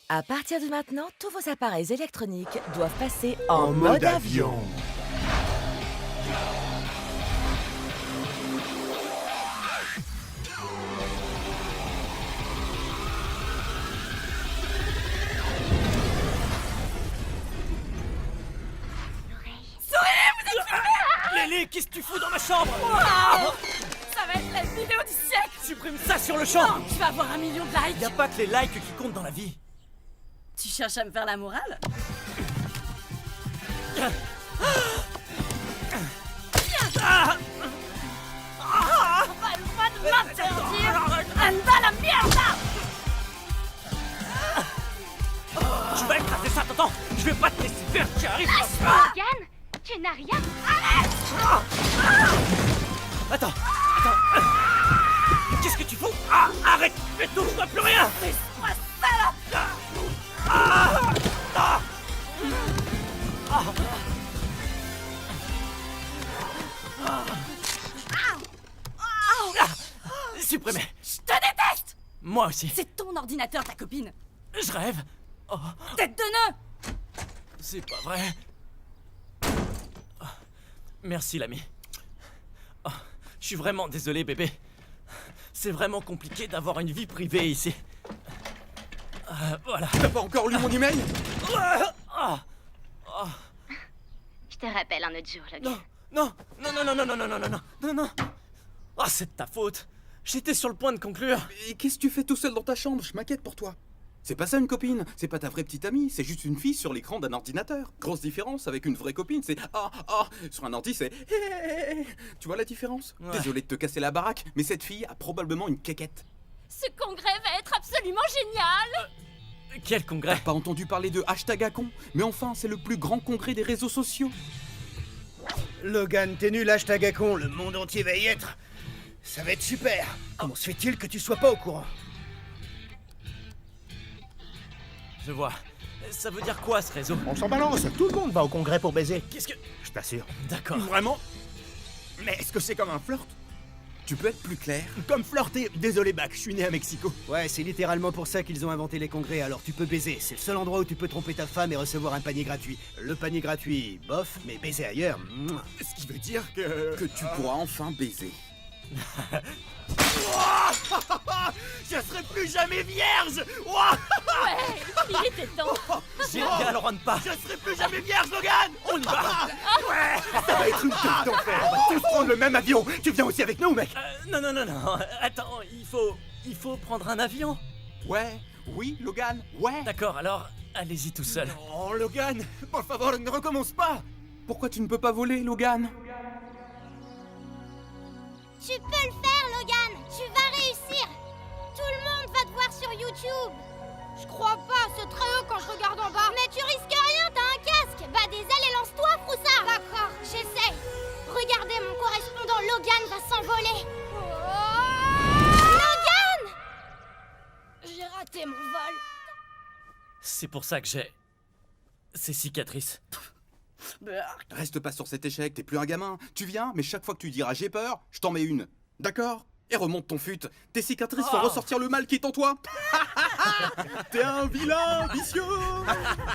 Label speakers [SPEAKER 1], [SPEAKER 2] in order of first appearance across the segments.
[SPEAKER 1] À partir de maintenant, tous vos appareils électroniques doivent passer
[SPEAKER 2] En
[SPEAKER 1] en
[SPEAKER 2] mode
[SPEAKER 1] mode avion.
[SPEAKER 2] avion.
[SPEAKER 3] Lélie, qu'est-ce que tu fous dans ma chambre?
[SPEAKER 4] Ça va être la vidéo du siècle.
[SPEAKER 3] Supprime ça sur le champ.
[SPEAKER 4] Tu vas avoir 1 million de likes.
[SPEAKER 3] Y a pas que les likes qui comptent dans la vie.
[SPEAKER 4] Tu cherches à me faire la morale? Pas le droit de m'interdire. Anda la mierda.
[SPEAKER 3] Je vais écraser ça, t'entends? Je vais pas te laisser faire, tu arrives.
[SPEAKER 5] Logan, tu n'as rien.
[SPEAKER 3] Attends. Qu'est-ce que tu fous? Arrête. Ne touche-moi plus rien.
[SPEAKER 4] Laisse-moi salope.
[SPEAKER 3] Supprimé.
[SPEAKER 4] Je te déteste.
[SPEAKER 3] Moi aussi.
[SPEAKER 4] C'est ton ordinateur, ta copine.
[SPEAKER 3] Je rêve. Oh,
[SPEAKER 4] Tête de nœud.
[SPEAKER 3] c'est pas vrai. Oh, merci, l'ami. Oh, je suis vraiment désolé, bébé. C'est vraiment compliqué d'avoir une vie privée ici. Voilà.
[SPEAKER 2] T'as pas encore lu mon email?
[SPEAKER 5] Je te rappelle un autre jour, Logan.
[SPEAKER 3] Non. Non. Ah, c'est de ta faute. J'étais sur le point de conclure.
[SPEAKER 2] Et qu'est-ce que tu fais tout seul dans ta chambre? Je m'inquiète pour toi. C'est pas ça une copine, c'est pas ta vraie petite amie, c'est juste une fille sur l'écran d'un ordinateur. Grosse différence avec une vraie copine, c'est sur un ordi c'est Tu vois la différence?
[SPEAKER 3] Ouais.
[SPEAKER 2] Désolé de te casser la baraque, mais cette fille a probablement une quéquette.
[SPEAKER 5] Ce congrès va être absolument génial.
[SPEAKER 3] Quel congrès?
[SPEAKER 2] Pas entendu parler de #Acon? Mais enfin, c'est le plus grand congrès des réseaux sociaux.
[SPEAKER 6] Logan, t'es nul, hashtag à con, le monde entier va y être. Ça va être super. Comment se fait-il que tu sois pas au courant?
[SPEAKER 3] Je vois. Ça veut dire quoi, ce réseau?
[SPEAKER 7] On s'en balance, tout le monde va au congrès pour baiser.
[SPEAKER 3] Qu'est-ce que...
[SPEAKER 7] Je t'assure.
[SPEAKER 3] D'accord.
[SPEAKER 7] Vraiment? Mais est-ce que c'est comme un flirt?
[SPEAKER 2] Tu peux être plus clair?
[SPEAKER 7] Comme flirter. Désolé, Bac, je suis né à Mexico.
[SPEAKER 6] Ouais, c'est littéralement pour ça qu'ils ont inventé les congrès, alors tu peux baiser. C'est le seul endroit où tu peux tromper ta femme et recevoir un panier gratuit. Le panier gratuit, bof, mais baiser ailleurs, mouah.
[SPEAKER 7] Ce qui veut dire que...
[SPEAKER 2] Que tu pourras enfin baiser.
[SPEAKER 7] Je serai plus jamais vierge. Ouah,
[SPEAKER 5] Ouais, il était temps.
[SPEAKER 3] Génial, rentre pas.
[SPEAKER 7] je serai plus jamais vierge, Logan.
[SPEAKER 3] On y va.
[SPEAKER 7] Ça va être une tête d'enfer. On va tous prendre le même avion. Tu viens aussi avec nous, mec?
[SPEAKER 3] Non. Attends, il faut prendre un avion.
[SPEAKER 2] Ouais, oui, Logan, ouais.
[SPEAKER 3] D'accord, alors, allez-y tout seul.
[SPEAKER 7] Oh, Logan, por favor, ne recommence pas.
[SPEAKER 2] Pourquoi tu ne peux pas voler, Logan?
[SPEAKER 5] Tu peux le faire, Logan. Tu vas réussir. Tout le monde va te voir sur YouTube. Je crois pas, c'est très haut quand je regarde en bas. Mais tu risques rien, t'as un casque. Bah des ailes et lance-toi, Froussard. D'accord, j'essaye. Regardez, mon correspondant Logan va s'envoler. Logan! J'ai raté mon vol.
[SPEAKER 3] C'est pour ça que j'ai... ces cicatrices.
[SPEAKER 2] Reste pas sur cet échec, t'es plus un gamin. Tu viens, mais chaque fois que tu diras j'ai peur, je t'en mets une. D'accord? Et remonte ton fut. Tes cicatrices font ressortir le mal qui est en toi. T'es un vilain vicieux.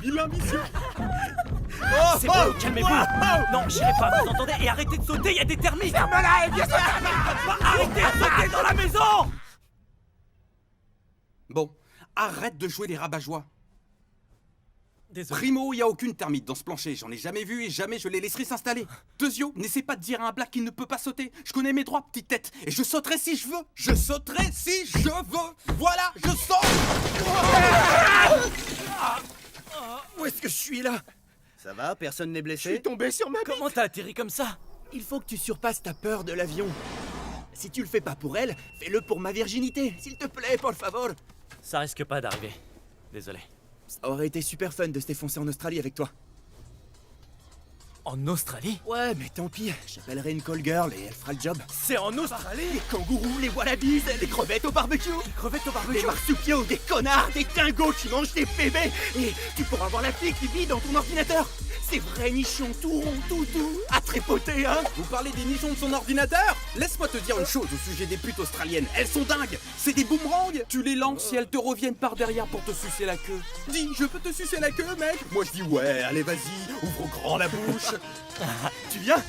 [SPEAKER 2] Vilain vicieux.
[SPEAKER 3] C'est bon, calmez-vous. Non, j'irai pas, vous entendez? Et arrêtez de sauter, il y a des termites.
[SPEAKER 7] Ferme-la et viens se
[SPEAKER 3] Arrêtez de sauter dans la maison.
[SPEAKER 2] Bon, arrête de jouer les rabat-joie.
[SPEAKER 3] Désolé.
[SPEAKER 2] Primo, y a aucune termite dans ce plancher. J'en ai jamais vu et jamais je les laisserai s'installer. Deuxio, n'essaie pas de dire à un black qu'il ne peut pas sauter. Je connais mes droits, petite tête. Et je sauterai si je veux. Je sauterai si je veux. Voilà, je saute.
[SPEAKER 7] Où est-ce que je suis là?
[SPEAKER 6] Ça va, personne n'est
[SPEAKER 7] Je suis
[SPEAKER 6] blessé?
[SPEAKER 7] tombé sur ma bite.
[SPEAKER 3] Comment t'as atterri comme ça?
[SPEAKER 7] Il faut que tu surpasses ta peur de l'avion. Si tu le fais pas pour elle, fais-le pour ma virginité. S'il te plaît, por favor.
[SPEAKER 3] Ça risque pas d'arriver. Désolé.
[SPEAKER 7] Ça aurait été super fun de se défoncer en Australie avec toi.
[SPEAKER 3] En Australie?
[SPEAKER 7] Ouais, mais tant pis, j'appellerai une call girl et elle fera le job.
[SPEAKER 3] C'est en Australie?
[SPEAKER 7] Les kangourous, les wallabies, les crevettes au barbecue.
[SPEAKER 3] Les crevettes au barbecue?
[SPEAKER 7] Des marsupiaux, des connards, des dingos qui mangent des bébés. Et tu pourras voir la fille qui vit dans ton ordinateur. Ces vrais nichons tout ronds, tout doux, à tripoter, hein.
[SPEAKER 2] Vous parlez des nichons de son ordinateur? Laisse-moi te dire une chose au sujet des putes australiennes. Elles sont dingues. C'est des boomerangs. Tu les lances et elles te reviennent par derrière pour te sucer la queue. Dis, je peux te sucer la queue, mec? Moi je dis ouais, allez vas-y, ouvre grand la bouche.
[SPEAKER 7] Tu viens?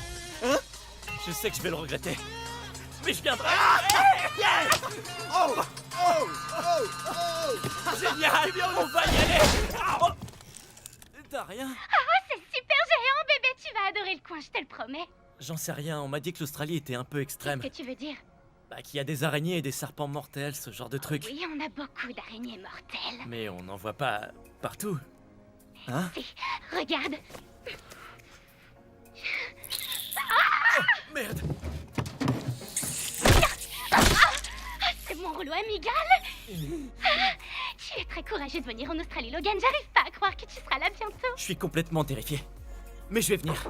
[SPEAKER 7] Hein?
[SPEAKER 3] Je sais que je vais le regretter. Mais je viendrai.
[SPEAKER 7] Oh, oh, oh, oh.
[SPEAKER 3] Génial! On va y aller! Oh. T'as rien?
[SPEAKER 5] C'est super géant, bébé. Tu vas adorer le coin, je te le promets.
[SPEAKER 3] J'en sais rien, on m'a dit que l'Australie était un peu extrême.
[SPEAKER 5] Qu'est-ce que tu veux dire?
[SPEAKER 3] Bah, qu'il y a des araignées et des serpents mortels, ce genre de truc.
[SPEAKER 5] Oui, on a beaucoup d'araignées mortelles.
[SPEAKER 3] Mais on n'en voit pas partout. Hein?
[SPEAKER 5] Si, regarde.
[SPEAKER 3] Merde!
[SPEAKER 5] C'est mon rouleau amigal. Tu es très courageux de venir en Australie, Logan. J'arrive pas à croire que tu seras là bientôt.
[SPEAKER 3] Je suis complètement terrifié. Mais je vais venir.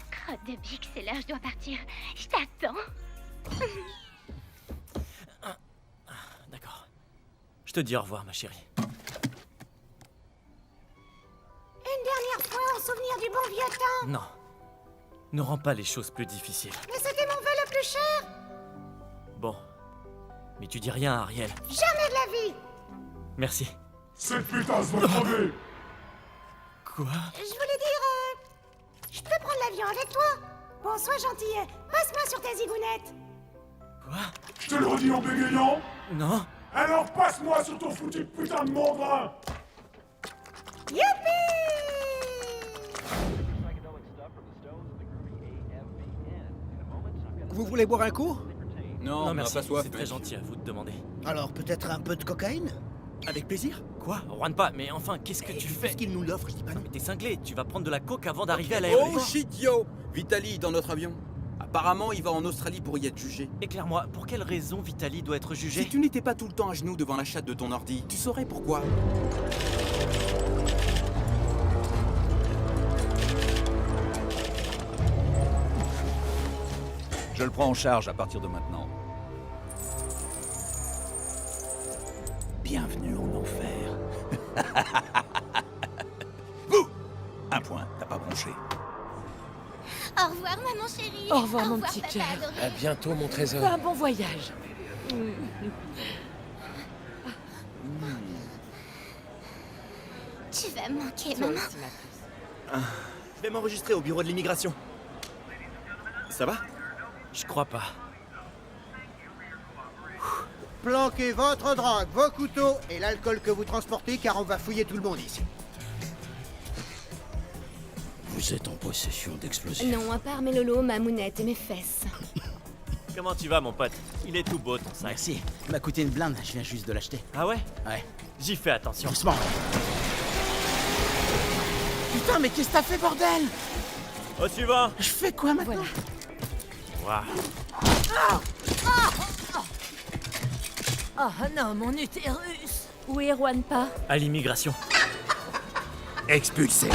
[SPEAKER 5] Crotte de bique, c'est l'heure, je dois partir. Je t'attends.
[SPEAKER 3] D'accord. Je te dis au revoir, ma chérie.
[SPEAKER 4] Une dernière fois en souvenir du bon vieux temps.
[SPEAKER 3] Non. Ne rends pas les choses plus difficiles.
[SPEAKER 4] Mais c'était mon vœu le plus cher.
[SPEAKER 3] Bon. Mais tu dis rien à Ariel.
[SPEAKER 4] Jamais de la vie.
[SPEAKER 3] Merci.
[SPEAKER 8] Cette pétasse va crever.
[SPEAKER 3] Quoi?
[SPEAKER 4] Je voulais dire, je peux prendre l'avion avec toi? Bon, sois gentil. Passe-moi sur tes zigounettes.
[SPEAKER 3] Quoi?
[SPEAKER 8] Je te le redis en bégayant.
[SPEAKER 3] Non?
[SPEAKER 8] Alors passe-moi sur ton foutu putain de mandrin.
[SPEAKER 4] Youpi!
[SPEAKER 6] Vous voulez boire un coup?
[SPEAKER 2] Non, on n'a
[SPEAKER 3] merci,
[SPEAKER 2] pas soif.
[SPEAKER 3] c'est très
[SPEAKER 2] mec.
[SPEAKER 3] gentil à vous de demander.
[SPEAKER 6] Alors peut-être un peu de cocaïne?
[SPEAKER 7] Avec plaisir.
[SPEAKER 3] Quoi? Juan pas, mais enfin, qu'est-ce que tu fais?
[SPEAKER 7] Puisqu'il nous l'offre, je dis pas non.
[SPEAKER 3] Mais t'es cinglé, tu vas prendre de la coke avant d'arriver à
[SPEAKER 2] Oh
[SPEAKER 3] l'aéroport.
[SPEAKER 2] shit yo! Vitali dans notre avion. Apparemment, il va en Australie pour y être jugé.
[SPEAKER 3] Éclaire-moi, pour quelle raison Vitali doit être jugé?
[SPEAKER 2] Si tu n'étais pas tout le temps à genoux devant la chatte de ton ordi, tu saurais pourquoi.
[SPEAKER 9] Je le prends en charge à partir de maintenant. Bienvenue en enfer. Bouh! Un point, t'as pas bronché.
[SPEAKER 5] Au revoir, maman chérie.
[SPEAKER 1] Au revoir, mon petit
[SPEAKER 5] papa
[SPEAKER 1] cœur.
[SPEAKER 5] adoré.
[SPEAKER 10] À bientôt, mon trésor.
[SPEAKER 1] Un bon voyage.
[SPEAKER 5] Tu vas me manquer,
[SPEAKER 1] Toi
[SPEAKER 5] maman.
[SPEAKER 1] aussi, ma puce.
[SPEAKER 7] Je vais m'enregistrer au bureau de l'immigration. Ça va?
[SPEAKER 3] Je crois pas.
[SPEAKER 6] Planquez votre drogue, vos couteaux et l'alcool que vous transportez car on va fouiller tout le monde ici.
[SPEAKER 10] Vous êtes en possession d'explosifs.
[SPEAKER 4] Non, à part mes lolos, ma mounette et mes fesses.
[SPEAKER 3] Comment tu vas, mon pote? Il est tout beau, ton sac.
[SPEAKER 10] Merci. Il m'a coûté une blinde, je viens juste de l'acheter.
[SPEAKER 3] Ah ouais?
[SPEAKER 10] Ouais.
[SPEAKER 3] J'y fais attention.
[SPEAKER 10] Doucement. Putain, mais qu'est-ce que t'as fait, bordel?
[SPEAKER 3] Au suivant!
[SPEAKER 10] Je fais quoi maintenant?
[SPEAKER 1] Voilà.
[SPEAKER 3] Waouh!
[SPEAKER 1] Oh non, mon utérus. Où est Juanpa?
[SPEAKER 3] À l'immigration.
[SPEAKER 9] Expulsé.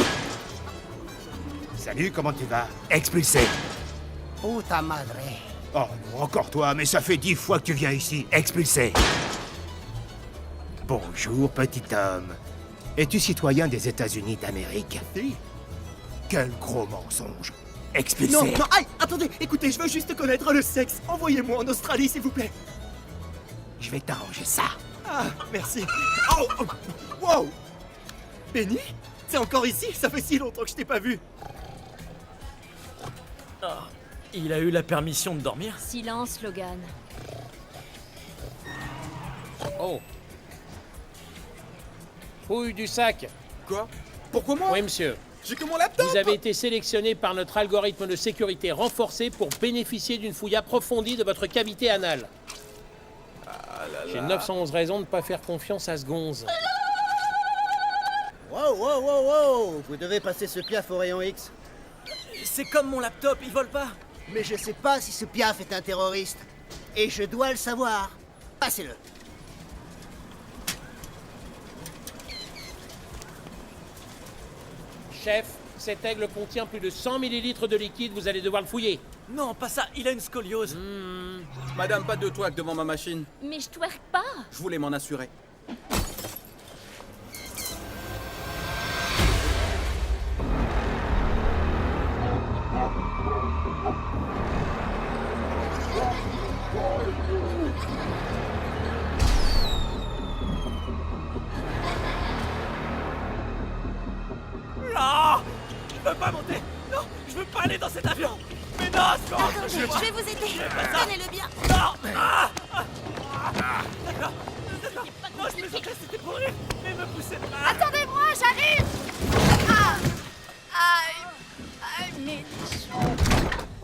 [SPEAKER 11] Salut, comment tu vas?
[SPEAKER 9] Expulsé.
[SPEAKER 6] Puta madre.
[SPEAKER 11] Oh non, encore toi, mais ça fait 10 fois que tu viens ici.
[SPEAKER 9] Expulsé.
[SPEAKER 11] Bonjour, petit homme. Es-tu citoyen des États-Unis d'Amérique?
[SPEAKER 7] Oui.
[SPEAKER 11] Quel gros mensonge.
[SPEAKER 9] Expulsé.
[SPEAKER 7] Non, non, aïe, attendez, écoutez, je veux juste connaître le sexe. Envoyez-moi en Australie, s'il vous plaît.
[SPEAKER 11] Je vais t'arranger ça.
[SPEAKER 7] Ah, merci. Oh, oh, wow. Benny? T'es encore ici? Ça fait si longtemps que je t'ai pas vu.
[SPEAKER 3] Il a eu la permission de dormir?
[SPEAKER 4] Silence, Logan.
[SPEAKER 10] Oh. Fouille du sac.
[SPEAKER 2] Quoi? Pourquoi moi?
[SPEAKER 10] Oui, monsieur.
[SPEAKER 2] J'ai que mon laptop!
[SPEAKER 10] Vous avez été sélectionné par notre algorithme de sécurité renforcé pour bénéficier d'une fouille approfondie de votre cavité anale. J'ai 911 raisons de ne pas faire confiance à ce gonze.
[SPEAKER 6] Wow, wow, wow, wow! Vous devez passer ce piaf au rayon X.
[SPEAKER 3] C'est comme mon laptop, il vole pas!
[SPEAKER 6] Mais je sais pas si ce piaf est un terroriste. Et je dois le savoir. Passez-le.
[SPEAKER 10] Chef, cet aigle contient plus de 100 millilitres de liquide, vous allez devoir le fouiller.
[SPEAKER 3] Non, pas ça, il a une scoliose.
[SPEAKER 2] Madame, pas de toit devant ma machine.
[SPEAKER 1] Mais je twerk pas.
[SPEAKER 2] Je voulais m'en assurer.
[SPEAKER 3] Non, je veux pas monter. Non, je veux pas aller dans cet avion. Mais non,
[SPEAKER 1] Attendez, je vais vous aider. Tenez-le bien.
[SPEAKER 3] non. D'accord. Non, je plaisantais, c'était pour rire. Mais me poussez pas.
[SPEAKER 1] Attendez-moi, j'arrive. Aïe, mais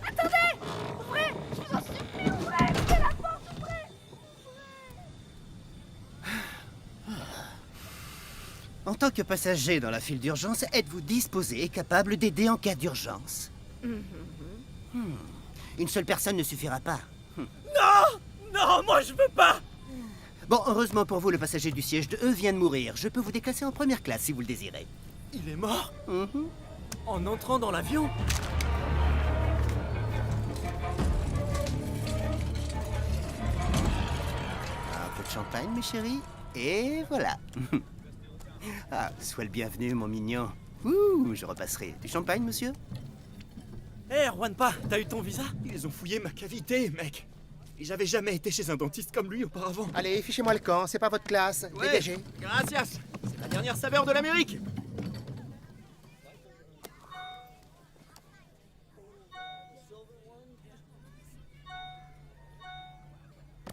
[SPEAKER 1] attendez. Ouvrez, je vous en supplie, ouvrez. Ouvrez la porte, ouvrez.
[SPEAKER 6] En tant que passager dans la file d'urgence, êtes-vous disposé et capable d'aider en cas d'urgence? Une seule personne ne suffira pas.
[SPEAKER 3] Non, moi je veux pas.
[SPEAKER 6] Bon, heureusement pour vous, le passager du siège de E vient de mourir. Je peux vous déclasser en première classe si vous le désirez.
[SPEAKER 3] Il est mort
[SPEAKER 6] Mhm.
[SPEAKER 3] en entrant dans l'avion.
[SPEAKER 6] Un peu de champagne, mes chéris. Et voilà. Ah, sois le bienvenu, mon mignon. Ouh, je repasserai. Du champagne, monsieur?
[SPEAKER 3] Hé, Juanpa, t'as eu ton visa?
[SPEAKER 7] Ils ont fouillé ma cavité, mec. Et j'avais jamais été chez un dentiste comme lui auparavant.
[SPEAKER 11] Allez, fichez-moi le camp, c'est pas votre classe. Dégagez.
[SPEAKER 7] Gracias. C'est la dernière saveur de l'Amérique.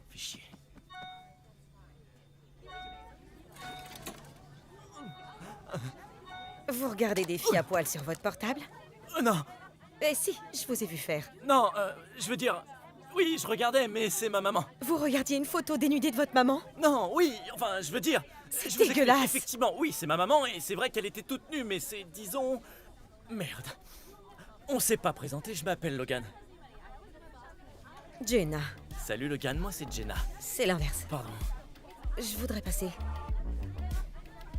[SPEAKER 3] Fichier.
[SPEAKER 12] Vous regardez des filles à poil sur votre portable?
[SPEAKER 3] Non,
[SPEAKER 12] Eh si, je vous ai vu faire.
[SPEAKER 3] non, je veux dire... Oui, je regardais, mais c'est ma maman.
[SPEAKER 12] Vous regardiez une photo dénudée de votre maman?
[SPEAKER 3] Non, oui, enfin, je veux dire...
[SPEAKER 12] C'est
[SPEAKER 3] je vous explique,
[SPEAKER 12] dégueulasse.
[SPEAKER 3] effectivement, oui, c'est ma maman, et c'est vrai qu'elle était toute nue, mais c'est, disons... Merde. On s'est pas présenté, je m'appelle Logan.
[SPEAKER 12] Jenna,
[SPEAKER 3] Salut Logan, moi c'est Jenna.
[SPEAKER 12] c'est l'inverse.
[SPEAKER 3] Pardon.
[SPEAKER 12] Je voudrais passer.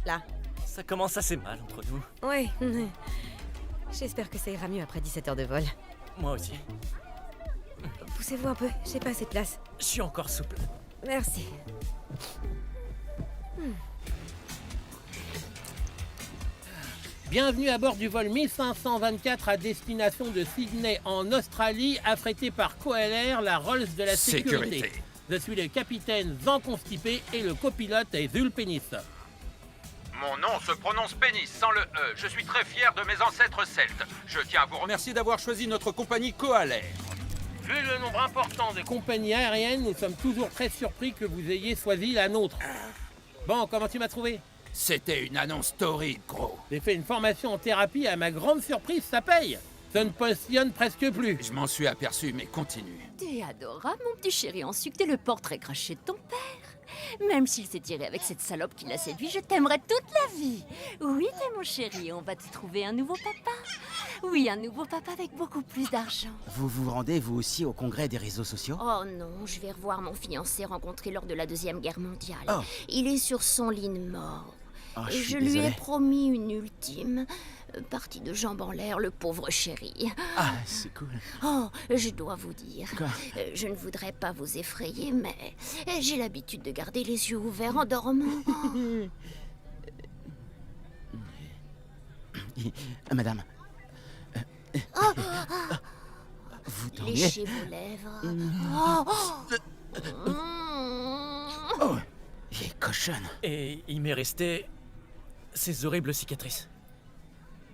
[SPEAKER 12] Là.
[SPEAKER 3] Ça commence assez mal entre nous.
[SPEAKER 12] Oui. J'espère que ça ira mieux après 17 heures de vol.
[SPEAKER 3] Moi aussi.
[SPEAKER 12] Poussez-vous un peu, j'ai pas assez de place.
[SPEAKER 3] Je suis encore souple.
[SPEAKER 12] Merci.
[SPEAKER 10] Bienvenue à bord du vol 1524 à destination de Sydney en Australie, affrété par Coalair, la Rolls de la sécurité. Je suis le capitaine Van Constipé et le copilote est Zul Pénis.
[SPEAKER 13] Mon nom se prononce Pénis sans le E. Je suis très fier de mes ancêtres celtes. Je tiens à vous remercier d'avoir choisi notre compagnie Coalair.
[SPEAKER 10] Vu le nombre important de compagnies aériennes, nous sommes toujours très surpris que vous ayez choisi la nôtre. Bon, comment tu m'as trouvé?
[SPEAKER 9] C'était une annonce torride, gros.
[SPEAKER 10] J'ai fait une formation en thérapie et à ma grande surprise, ça paye. Ça ne passionne presque plus.
[SPEAKER 9] Je m'en suis aperçu, mais continue.
[SPEAKER 1] T'es adorable, mon petit chéri. Ensuite, t'es le portrait craché de ton père. Même s'il s'est tiré avec cette salope qui l'a séduit, je t'aimerai toute la vie. Oui, t'es mon chéri, on va te trouver un nouveau papa. Oui, un nouveau papa avec beaucoup plus d'argent.
[SPEAKER 14] Vous vous rendez, vous aussi, au congrès des réseaux sociaux?
[SPEAKER 1] Oh non, je vais revoir mon fiancé rencontré lors de la Deuxième Guerre mondiale.
[SPEAKER 14] Oh.
[SPEAKER 1] Il est sur son lit de mort.
[SPEAKER 14] Oh,
[SPEAKER 1] Et
[SPEAKER 14] je suis
[SPEAKER 1] je lui ai
[SPEAKER 14] désolé.
[SPEAKER 1] promis une ultime partie de jambes en l'air, le pauvre chéri.
[SPEAKER 14] Ah, c'est cool.
[SPEAKER 1] Oh, je dois vous dire,
[SPEAKER 14] Quoi?
[SPEAKER 1] je ne voudrais pas vous effrayer, mais j'ai l'habitude de garder les yeux ouverts en dormant.
[SPEAKER 14] Madame,
[SPEAKER 1] Oh,
[SPEAKER 14] vous dormiez?
[SPEAKER 1] léchez vos lèvres.
[SPEAKER 14] Oh, il est cochonne.
[SPEAKER 3] Et il m'est resté... ces horribles cicatrices.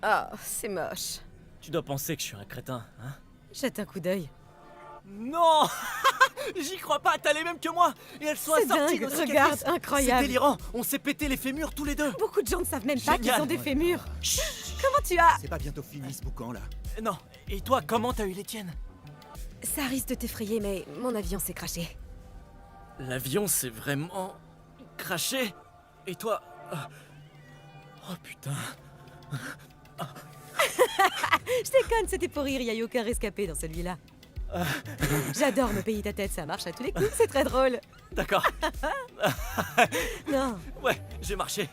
[SPEAKER 12] Oh, c'est moche.
[SPEAKER 3] Tu dois penser que je suis un crétin, hein?
[SPEAKER 12] Jette un coup d'œil.
[SPEAKER 3] Non. J'y crois pas, t'as les mêmes que moi. Et elles sont
[SPEAKER 12] C'est
[SPEAKER 3] assorties,
[SPEAKER 12] dingue,
[SPEAKER 3] nos cicatrices.
[SPEAKER 12] regarde, incroyable.
[SPEAKER 3] C'est délirant, on s'est pété les fémurs tous les deux.
[SPEAKER 12] Beaucoup de gens ne savent même pas qu'ils
[SPEAKER 3] Génial.
[SPEAKER 12] ont des fémurs. Comment tu as...
[SPEAKER 7] C'est pas bientôt fini ce boucan là.
[SPEAKER 3] Non, et toi, comment t'as eu les tiennes?
[SPEAKER 12] Ça risque de t'effrayer, mais mon avion s'est craché.
[SPEAKER 3] L'avion s'est vraiment... craché? Et toi... Oh putain...
[SPEAKER 12] Je déconne, c'était pour rire, il n'y a eu aucun rescapé dans celui-là. J'adore me payer ta tête, ça marche à tous les coups, c'est très drôle.
[SPEAKER 3] D'accord.
[SPEAKER 12] Non.
[SPEAKER 3] Ouais, j'ai marché.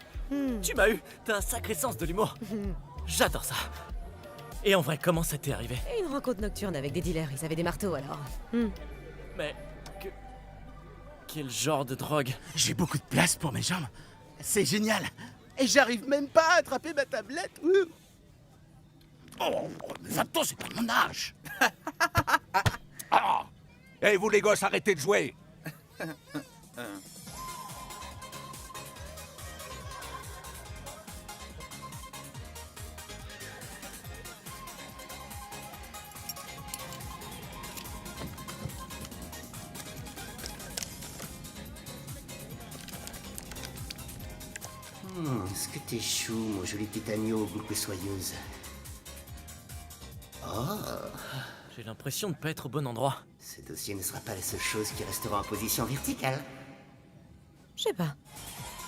[SPEAKER 3] Tu m'as eu, t'as un sacré sens de l'humour. J'adore ça. Et en vrai, comment ça t'est arrivé?
[SPEAKER 12] Et une rencontre nocturne avec des dealers, ils avaient des marteaux alors.
[SPEAKER 3] Mais... Quel genre de drogue?
[SPEAKER 14] J'ai beaucoup de place pour mes jambes. C'est génial. Et j'arrive même pas à attraper ma tablette.
[SPEAKER 9] Oh, 20 ans, c'est pas mon âge. Ah. Et vous les gosses, arrêtez de jouer.
[SPEAKER 11] Est-ce que t'es chou, mon joli petit agneau aux boucles soyeuses. Oh,
[SPEAKER 3] J'ai l'impression de pas être au bon endroit.
[SPEAKER 11] ce dossier ne sera pas la seule chose qui restera en position verticale.
[SPEAKER 12] Je sais pas.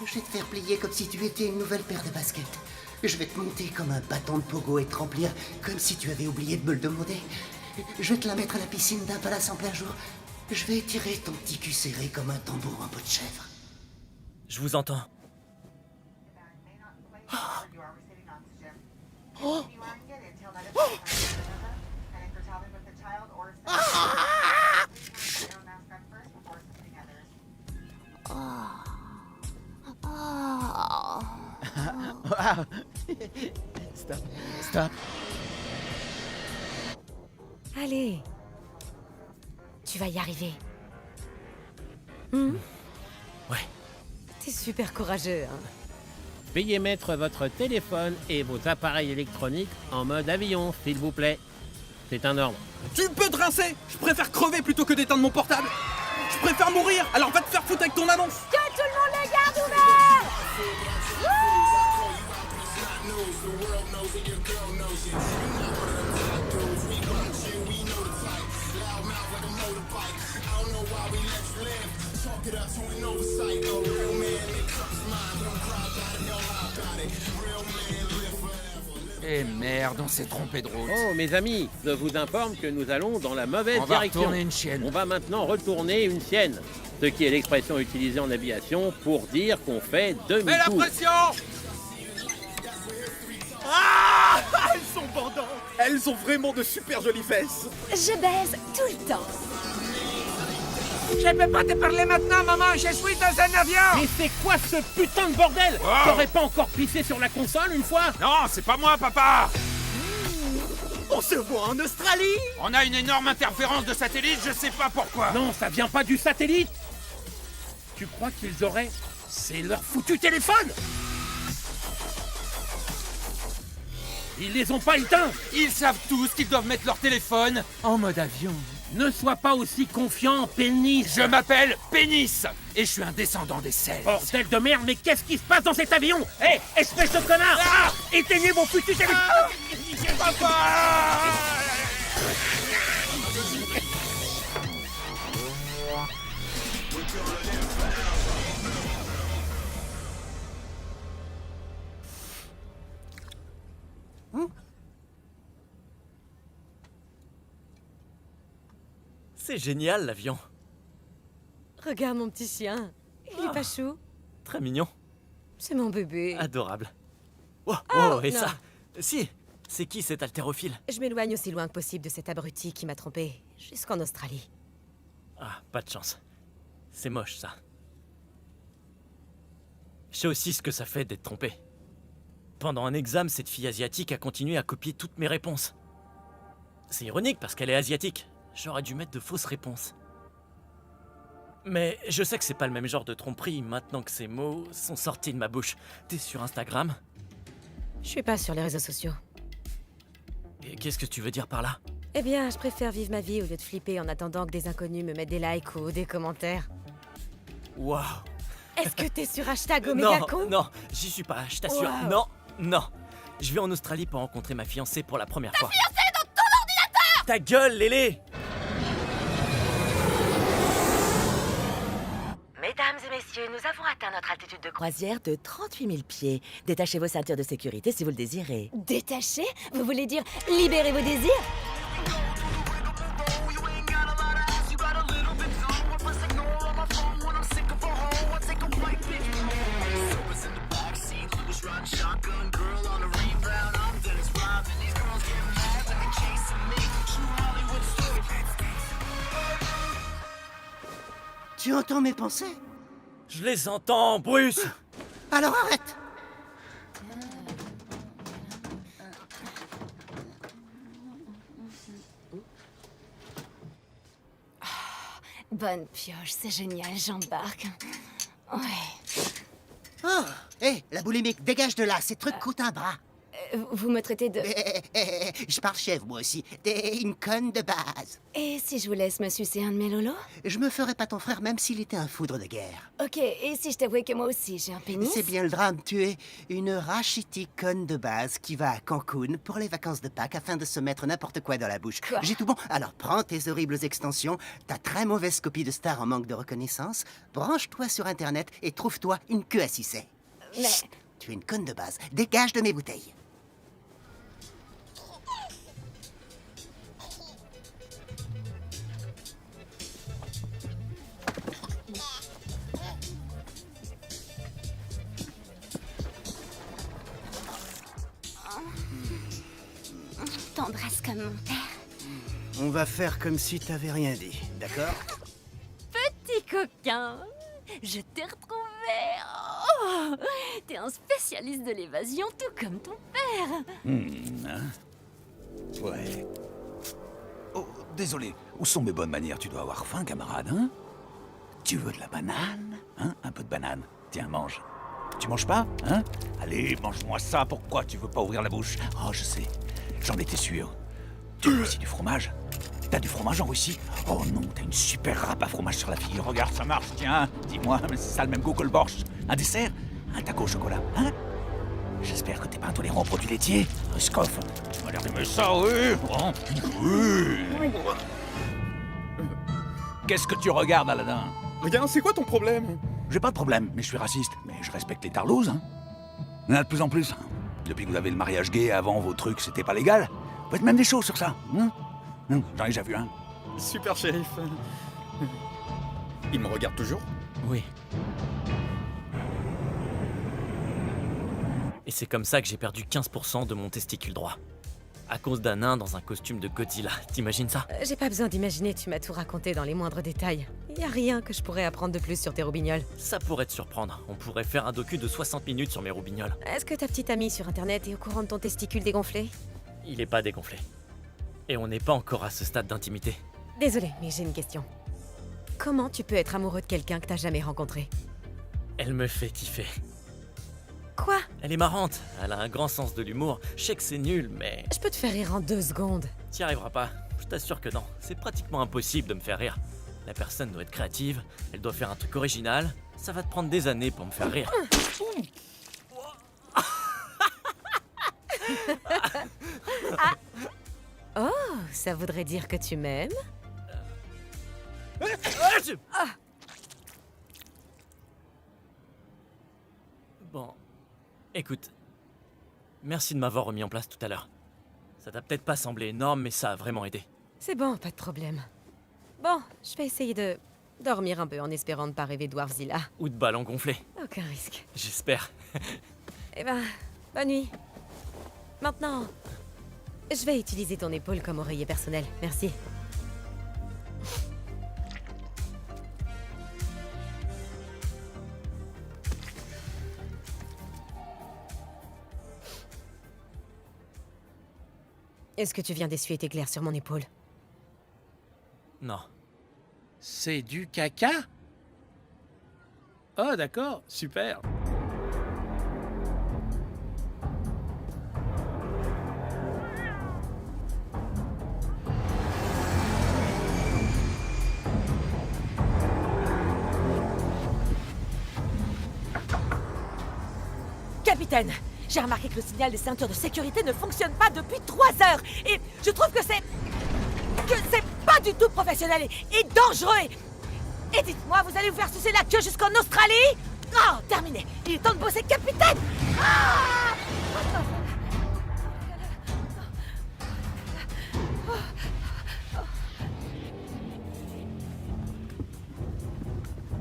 [SPEAKER 11] Je vais te faire plier comme si tu étais une nouvelle paire de baskets. Je vais te monter comme un bâton de pogo et te remplir comme si tu avais oublié de me le demander. Je vais te la mettre à la piscine d'un palace en plein jour. Je vais étirer ton petit cul serré comme un tambour en peau de chèvre.
[SPEAKER 3] Je vous entends.
[SPEAKER 14] Wow. Stop. Stop.
[SPEAKER 12] Allez. Tu vas y arriver.
[SPEAKER 3] Ouais.
[SPEAKER 12] T'es super courageux, hein.
[SPEAKER 10] Veuillez mettre votre téléphone et vos appareils électroniques en mode avion, s'il vous plaît. C'est un ordre.
[SPEAKER 2] Tu peux te rincer. Je préfère crever plutôt que d'éteindre mon portable. Je préfère mourir, alors va te faire foutre avec ton annonce.
[SPEAKER 4] Que tout le monde le garde ouvert!
[SPEAKER 13] Eh merde, on s'est trompé de route.
[SPEAKER 10] Oh, mes amis, je vous informe que nous allons dans la mauvaise
[SPEAKER 13] On va
[SPEAKER 10] direction.
[SPEAKER 13] retourner une chienne.
[SPEAKER 10] On va maintenant retourner une sienne. Ce qui est l'expression utilisée en aviation pour dire qu'on fait
[SPEAKER 13] Mets la
[SPEAKER 10] demi-tour.
[SPEAKER 13] pression!
[SPEAKER 7] Ah, elles sont bandantes.
[SPEAKER 2] Elles ont vraiment de super jolies fesses.
[SPEAKER 12] Je baise tout le temps.
[SPEAKER 13] Je peux pas te parler maintenant, maman, je suis dans un avion!
[SPEAKER 10] Mais c'est quoi ce putain de bordel?
[SPEAKER 13] Wow.
[SPEAKER 10] T'aurais pas encore pissé sur la console une fois?
[SPEAKER 13] Non, c'est pas moi, papa!
[SPEAKER 7] On se voit en Australie.
[SPEAKER 13] On a une énorme interférence de satellite, je sais pas pourquoi.
[SPEAKER 10] Non, ça vient pas du satellite. Tu crois qu'ils auraient... C'est leur foutu téléphone. Ils les ont pas éteints.
[SPEAKER 13] Ils savent tous qu'ils doivent mettre leur téléphone en mode avion.
[SPEAKER 10] Ne sois pas aussi confiant, Pénis.
[SPEAKER 13] Je m'appelle Pénis et je suis un descendant des Celtes.
[SPEAKER 10] Bordel de merde, mais qu'est-ce qui se passe dans cet avion? Hé, espèce de connard! Ah, éteignez mon foutu téléphone!
[SPEAKER 13] Papa!
[SPEAKER 3] C'est génial, l'avion.
[SPEAKER 12] Regarde mon petit chien. Il est pas chou.
[SPEAKER 3] Très mignon.
[SPEAKER 12] C'est mon bébé.
[SPEAKER 3] Adorable. Oh,
[SPEAKER 12] Oh,
[SPEAKER 3] et
[SPEAKER 12] non.
[SPEAKER 3] ça? Si. C'est qui cet haltérophile?
[SPEAKER 12] Je m'éloigne aussi loin que possible de cet abruti qui m'a trompé jusqu'en Australie.
[SPEAKER 3] Ah, pas de chance. C'est moche, ça. Je sais aussi ce que ça fait d'être trompé. Pendant un examen, cette fille asiatique a continué à copier toutes mes réponses. C'est ironique parce qu'elle est asiatique. J'aurais dû mettre de fausses réponses. Mais je sais que c'est pas le même genre de tromperie maintenant que ces mots sont sortis de ma bouche. T'es sur Instagram?
[SPEAKER 12] Je suis pas sur les réseaux sociaux.
[SPEAKER 3] Et qu'est-ce que tu veux dire par là?
[SPEAKER 12] Eh bien, je préfère vivre ma vie au lieu de flipper en attendant que des inconnus me mettent des likes ou des commentaires.
[SPEAKER 3] Waouh!
[SPEAKER 12] Est-ce que t'es sur hashtag OmégaCon?
[SPEAKER 3] Non, j'y suis pas, je t'assure.
[SPEAKER 12] Wow.
[SPEAKER 3] Non, non. Je vais en Australie pour rencontrer ma fiancée pour la première fois.
[SPEAKER 4] Fiancé dans ton ordinateur!
[SPEAKER 3] Ta gueule, Lélé!
[SPEAKER 15] Mesdames et messieurs, nous avons atteint notre altitude de croisière de 38 000 pieds. Détachez vos ceintures de sécurité si vous le désirez.
[SPEAKER 12] Détaché? Vous voulez dire libérer vos désirs?
[SPEAKER 11] Tu entends mes pensées?
[SPEAKER 3] Je les entends, Bruce.
[SPEAKER 11] Alors arrête!
[SPEAKER 1] Bonne pioche, c'est génial, j'embarque. Ouais.
[SPEAKER 11] Oh, hé, la boulimique, dégage de là, ces trucs coûtent un bras.
[SPEAKER 1] Vous me traitez de...
[SPEAKER 11] Je parle chèvre, moi aussi. T'es une conne de base.
[SPEAKER 1] Et si je vous laisse me sucer un de mes lolos?
[SPEAKER 11] Je me ferais pas ton frère même s'il était un foudre de guerre.
[SPEAKER 1] Ok, et si je t'avouais que moi aussi j'ai un pénis?
[SPEAKER 11] C'est bien le drame, tu es une rachitique conne de base qui va à Cancun pour les vacances de Pâques afin de se mettre n'importe quoi dans la bouche.
[SPEAKER 1] Quoi?
[SPEAKER 11] J'ai tout bon, alors prends tes horribles extensions, ta très mauvaise copie de star en manque de reconnaissance, branche-toi sur Internet et trouve-toi une queue à sucer.
[SPEAKER 1] Mais...
[SPEAKER 11] Chut, tu es une conne de base, dégage de mes bouteilles.
[SPEAKER 1] T'embrasses comme mon père.
[SPEAKER 6] On va faire comme si t'avais rien dit, d'accord?
[SPEAKER 1] Petit coquin, je t'ai retrouvé. Oh, t'es un spécialiste de l'évasion, tout comme ton père.
[SPEAKER 9] Ouais. Oh, désolé. Où sont mes bonnes manières? Tu dois avoir faim, camarade, hein? Tu veux de la banane? Hein? Un peu de banane. Tiens, mange. Tu manges pas, hein? Allez, mange-moi ça. Pourquoi tu veux pas ouvrir la bouche? Oh, je sais. J'en étais sûr. Tu veux aussi du fromage? T'as du fromage en Russie? Oh non, t'as une super râpe à fromage sur la figure. Regarde, ça marche, tiens. Dis-moi, mais c'est ça le même goût que le borsch. Un dessert? Un taco au chocolat, hein? J'espère que t'es pas intolérant aux produits laitiers. Ruskov, tu m'as l'air d'aimer ça, oui? Oh, oui. Qu'est-ce que tu regardes, Aladdin?
[SPEAKER 2] Regarde, c'est quoi ton problème?
[SPEAKER 9] J'ai pas de problème, mais je suis raciste. Mais je respecte les tarlouses, hein. Il y en a de plus en plus. Depuis que vous avez le mariage gay, avant vos trucs, c'était pas légal. Vous faites même des choses sur ça. J'en ai déjà vu un.
[SPEAKER 2] Super, shérif. Il me regarde toujours?
[SPEAKER 3] Oui. Et c'est comme ça que j'ai perdu 15% de mon testicule droit. À cause d'un nain dans un costume de Godzilla. T'imagines ça?
[SPEAKER 12] J'ai pas besoin d'imaginer, tu m'as tout raconté dans les moindres détails. Y a rien que je pourrais apprendre de plus sur tes roubignoles.
[SPEAKER 3] Ça pourrait te surprendre. On pourrait faire un docu de 60 minutes sur mes roubignoles.
[SPEAKER 12] Est-ce que ta petite amie sur internet est au courant de ton testicule dégonflé?
[SPEAKER 3] Il est pas dégonflé. Et on n'est pas encore à ce stade d'intimité.
[SPEAKER 12] Désolée, mais j'ai une question. Comment tu peux être amoureux de quelqu'un que t'as jamais rencontré?
[SPEAKER 3] Elle me fait kiffer.
[SPEAKER 12] Quoi?
[SPEAKER 3] Elle est marrante, elle a un grand sens de l'humour. Je sais que c'est nul, mais...
[SPEAKER 12] Je peux te faire rire en 2 secondes.
[SPEAKER 3] T'y arriveras pas. Je t'assure que non. C'est pratiquement impossible de me faire rire. La personne doit être créative, elle doit faire un truc original. Ça va te prendre des années pour me faire rire.
[SPEAKER 12] Oh, ça voudrait dire que tu m'aimes?
[SPEAKER 3] Bon, écoute, merci de m'avoir remis en place tout à l'heure. Ça t'a peut-être pas semblé énorme, mais ça a vraiment aidé.
[SPEAKER 12] C'est bon, pas de problème. Bon, je vais essayer de dormir un peu en espérant ne pas rêver de Warzilla.
[SPEAKER 3] Ou de ballons gonflés.
[SPEAKER 12] Aucun risque.
[SPEAKER 3] J'espère.
[SPEAKER 12] Eh ben, bonne nuit. Maintenant, je vais utiliser ton épaule comme oreiller personnel. Merci. Est-ce que tu viens d'essuyer tes glaires sur mon épaule?
[SPEAKER 3] Non.
[SPEAKER 10] C'est du caca? Oh, d'accord, super.
[SPEAKER 15] Capitaine, j'ai remarqué que le signal des ceintures de sécurité ne fonctionne pas depuis 3 heures. Et je trouve que c'est pas du tout professionnel et dangereux. Et dites-moi, vous allez vous faire sucer la queue jusqu'en Australie? Oh, terminé. Il est temps de bosser, capitaine. Ah!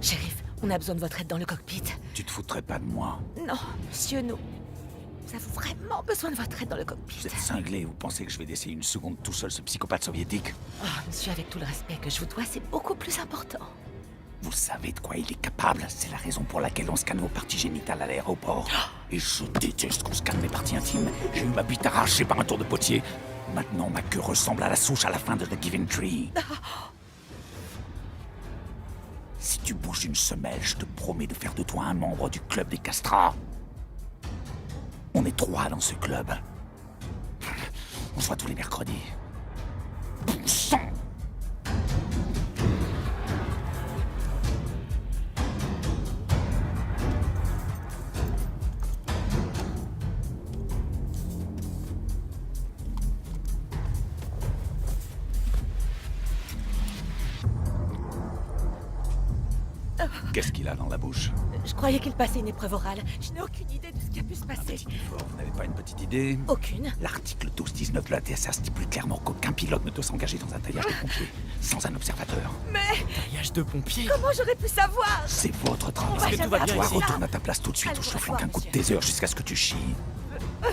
[SPEAKER 15] Shérif, on a besoin de votre aide dans le cockpit.
[SPEAKER 9] Tu te foutrais pas de moi?
[SPEAKER 15] Non, monsieur, nous avons vraiment besoin de votre aide dans le cockpit.
[SPEAKER 9] Vous êtes cinglé, vous pensez que je vais laisser une seconde tout seul ce psychopathe soviétique?
[SPEAKER 15] Oh, monsieur, avec tout le respect que je vous dois, c'est beaucoup plus important.
[SPEAKER 9] Vous savez de quoi il est capable. C'est la raison pour laquelle on scanne vos parties génitales à l'aéroport. Et je déteste qu'on scanne mes parties intimes. J'ai eu ma bite arrachée par un tour de potier. Maintenant, ma queue ressemble à la souche à la fin de The Giving Tree. Si tu bouges une semelle, je te promets de faire de toi un membre du club des castrats. On est 3 dans ce club. On se voit tous les mercredis. Bon sang! Qu'est-ce qu'il a dans la bouche?
[SPEAKER 15] Je croyais qu'il passait une épreuve orale. Je n'ai aucune idée de ce qui a pu se passer.
[SPEAKER 9] Vous n'avez pas une petite idée?
[SPEAKER 15] Aucune.
[SPEAKER 9] L'article 12-19 de la TSA stipule clairement qu'aucun pilote ne doit s'engager dans un taillage de pompiers sans un observateur.
[SPEAKER 15] Mais
[SPEAKER 3] Taillage de pompier?
[SPEAKER 15] comment j'aurais pu savoir?
[SPEAKER 9] C'est votre travail.
[SPEAKER 15] Est-ce que tout va bien
[SPEAKER 9] Toi,
[SPEAKER 15] ici?
[SPEAKER 9] retourne à ta place tout de suite ou je te flanque un coup de taser jusqu'à ce que tu chies.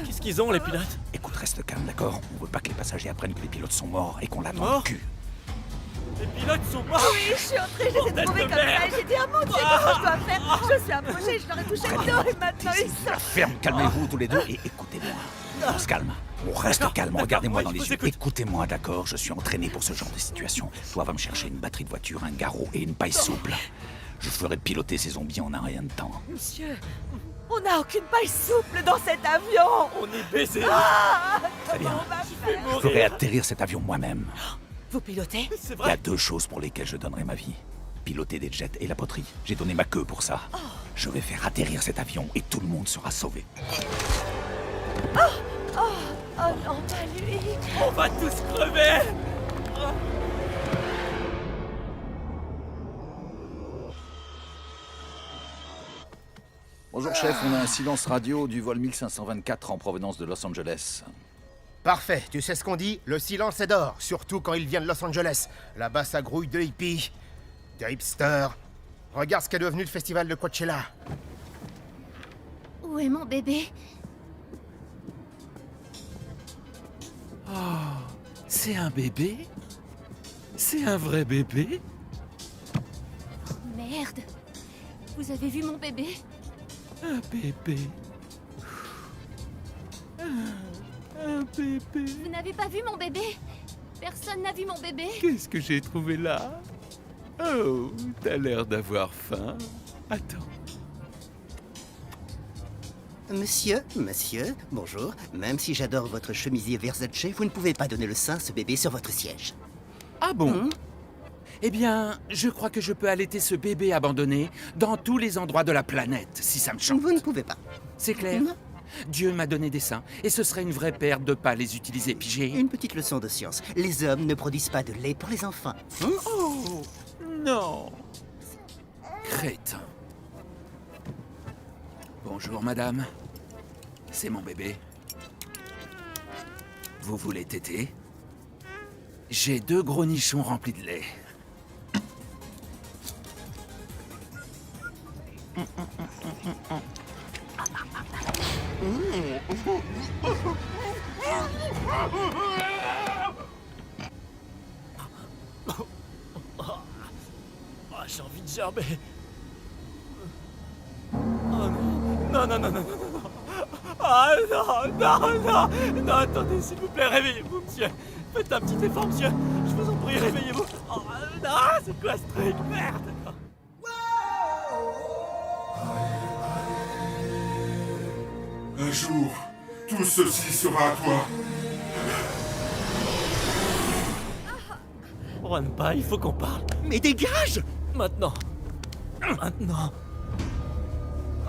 [SPEAKER 3] Qu'est-ce qu'ils ont, les pilotes?
[SPEAKER 9] Écoute, reste calme, d'accord? On veut pas que les passagers apprennent que les pilotes sont morts et qu'on l'attend
[SPEAKER 3] Morts?
[SPEAKER 9] le cul.
[SPEAKER 3] Les pilotes sont morts?
[SPEAKER 15] Oui, je suis entrée, je les ai
[SPEAKER 3] Bordel
[SPEAKER 15] trouvés
[SPEAKER 3] de
[SPEAKER 15] comme ça
[SPEAKER 3] merde.
[SPEAKER 15] et j'ai dit, ah mon Dieu, comment je dois faire? Je suis approchée, je leur ai touché le dos et maintenant ils sont...
[SPEAKER 9] Ferme, calmez-vous tous les deux et écoutez-moi. On se calme. On reste calme, regardez-moi dans les yeux. Écoutez-moi, d'accord? Je suis entraîné pour ce genre de situation. Toi, va me chercher une batterie de voiture, un garrot et une paille souple. Je ferai piloter ces zombies en un rien de temps.
[SPEAKER 15] Monsieur, on n'a aucune paille souple dans cet avion.
[SPEAKER 3] On est baisés.
[SPEAKER 9] Très bien.
[SPEAKER 15] On va faire.
[SPEAKER 9] Je ferai atterrir cet avion moi-même.
[SPEAKER 15] Vous pilotez?
[SPEAKER 3] C'est
[SPEAKER 9] Il y
[SPEAKER 3] vrai?
[SPEAKER 9] a 2 choses pour lesquelles je donnerai ma vie. Piloter des jets et la poterie. J'ai donné ma queue pour ça. Je vais faire atterrir cet avion et tout le monde sera sauvé.
[SPEAKER 15] Oh non, pas lui.
[SPEAKER 3] On va tous crever!
[SPEAKER 9] Bonjour chef, on a un silence radio du vol 1524 en provenance de Los Angeles.
[SPEAKER 16] Parfait, tu sais ce qu'on dit? Le silence est d'or, surtout quand il vient de Los Angeles. Là-bas, ça grouille de hippies, de hipsters. Regarde ce qu'est devenu le festival de Coachella.
[SPEAKER 1] Où est mon bébé?
[SPEAKER 14] Oh, c'est un bébé? C'est un vrai bébé?
[SPEAKER 1] Merde. Vous avez vu mon bébé?
[SPEAKER 14] Un bébé. Un bébé.
[SPEAKER 1] Vous n'avez pas vu mon bébé? Personne n'a vu mon bébé?
[SPEAKER 14] Qu'est-ce que j'ai trouvé là? Oh, t'as l'air d'avoir faim. Attends.
[SPEAKER 11] Monsieur, bonjour. Même si j'adore votre chemisier Versace, vous ne pouvez pas donner le sein à ce bébé sur votre siège.
[SPEAKER 14] Ah bon? Eh bien, je crois que je peux allaiter ce bébé abandonné dans tous les endroits de la planète, si ça me chante.
[SPEAKER 11] Vous ne pouvez pas.
[SPEAKER 14] C'est clair?
[SPEAKER 11] Non.
[SPEAKER 14] Dieu m'a donné des seins, et ce serait une vraie perte de pas les utiliser, pigé.
[SPEAKER 11] Une petite leçon de science. Les hommes ne produisent pas de lait pour les enfants.
[SPEAKER 14] Oh, non. Crétin. Bonjour, madame. C'est mon bébé. Vous voulez téter? J'ai 2 gros nichons remplis de lait.
[SPEAKER 3] J'ai envie de gerber. Oh non. Non, non, non, non, non, non. Ah non, non, non. Non, attendez, s'il vous plaît, réveillez-vous, monsieur. Faites un petit effort, monsieur. Je vous en prie, réveillez-vous. Oh non, c'est quoi ce truc? Merde.
[SPEAKER 8] Un jour, tout ceci sera à toi.
[SPEAKER 3] Juanpa, il faut qu'on parle.
[SPEAKER 7] Mais dégage!
[SPEAKER 3] Maintenant. Maintenant.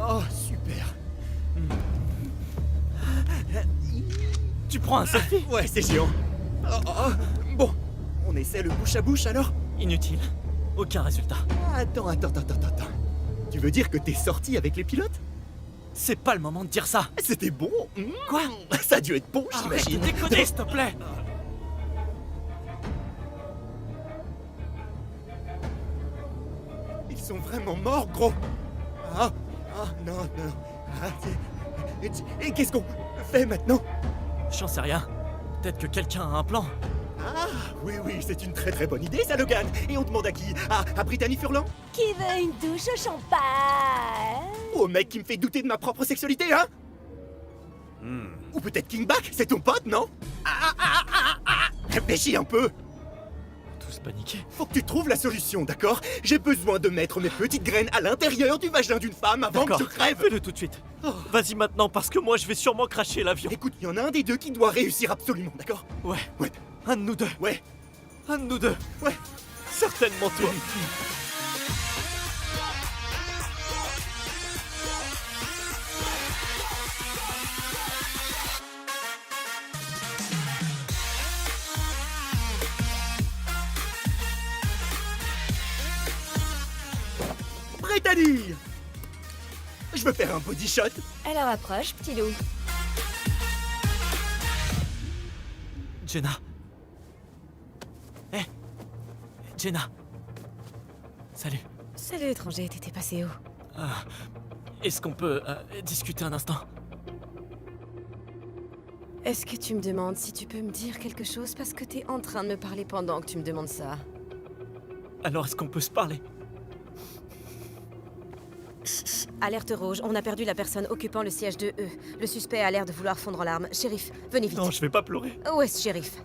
[SPEAKER 7] Oh, super.
[SPEAKER 3] Tu prends un selfie?
[SPEAKER 7] Ouais, c'est géant. Bon, on essaie le bouche à bouche alors?
[SPEAKER 3] Inutile. Aucun résultat.
[SPEAKER 7] Attends. Tu veux dire que t'es sorti avec les pilotes?
[SPEAKER 3] C'est pas le moment de dire ça.
[SPEAKER 7] C'était bon.
[SPEAKER 3] Quoi?
[SPEAKER 7] Ça a dû être bon,
[SPEAKER 3] Arrête
[SPEAKER 7] j'imagine.
[SPEAKER 3] de déconner, s'il te plaît.
[SPEAKER 7] Ils sont vraiment morts, gros. Non. Et qu'est-ce qu'on fait maintenant?
[SPEAKER 3] J'en sais rien. Peut-être que quelqu'un a un plan.
[SPEAKER 7] Ah, Oui, c'est une très bonne idée, ça, Logan. Et on demande à qui? À Brittany Furlan?
[SPEAKER 15] Qui veut une douche au champagne?
[SPEAKER 7] Ou au mec qui me fait douter de ma propre sexualité, hein? Ou peut-être King Bach, c'est ton pote, non? Réfléchis un peu.
[SPEAKER 3] Tous paniqués.
[SPEAKER 7] Faut que tu trouves la solution, d'accord? J'ai besoin de mettre mes petites graines à l'intérieur du vagin d'une femme avant que je crève.
[SPEAKER 3] Fais-le tout de suite. Vas-y maintenant, parce que moi je vais sûrement cracher l'avion.
[SPEAKER 7] Écoute, il y en a un des deux qui doit réussir absolument, d'accord?
[SPEAKER 3] Ouais.
[SPEAKER 7] Ouais.
[SPEAKER 3] Un de nous deux.
[SPEAKER 7] Ouais.
[SPEAKER 3] Un de nous deux.
[SPEAKER 7] Ouais.
[SPEAKER 3] Certainement toi.
[SPEAKER 7] Brittany! Je veux faire un body shot.
[SPEAKER 15] Alors approche, petit loup.
[SPEAKER 3] Jenna. Hé Jenna. Salut.
[SPEAKER 12] Salut étranger, t'étais passé où?
[SPEAKER 3] Est-ce qu'on peut discuter un instant?
[SPEAKER 12] Est-ce que tu me demandes si tu peux me dire quelque chose parce que t'es en train de me parler pendant que tu me demandes ça?
[SPEAKER 3] Alors est-ce qu'on peut se parler?
[SPEAKER 12] Alerte rouge, on a perdu la personne occupant le siège de E. Le suspect a l'air de vouloir fondre en larmes. Shérif, venez vite.
[SPEAKER 3] Non, je vais pas pleurer.
[SPEAKER 12] Où est-ce shérif?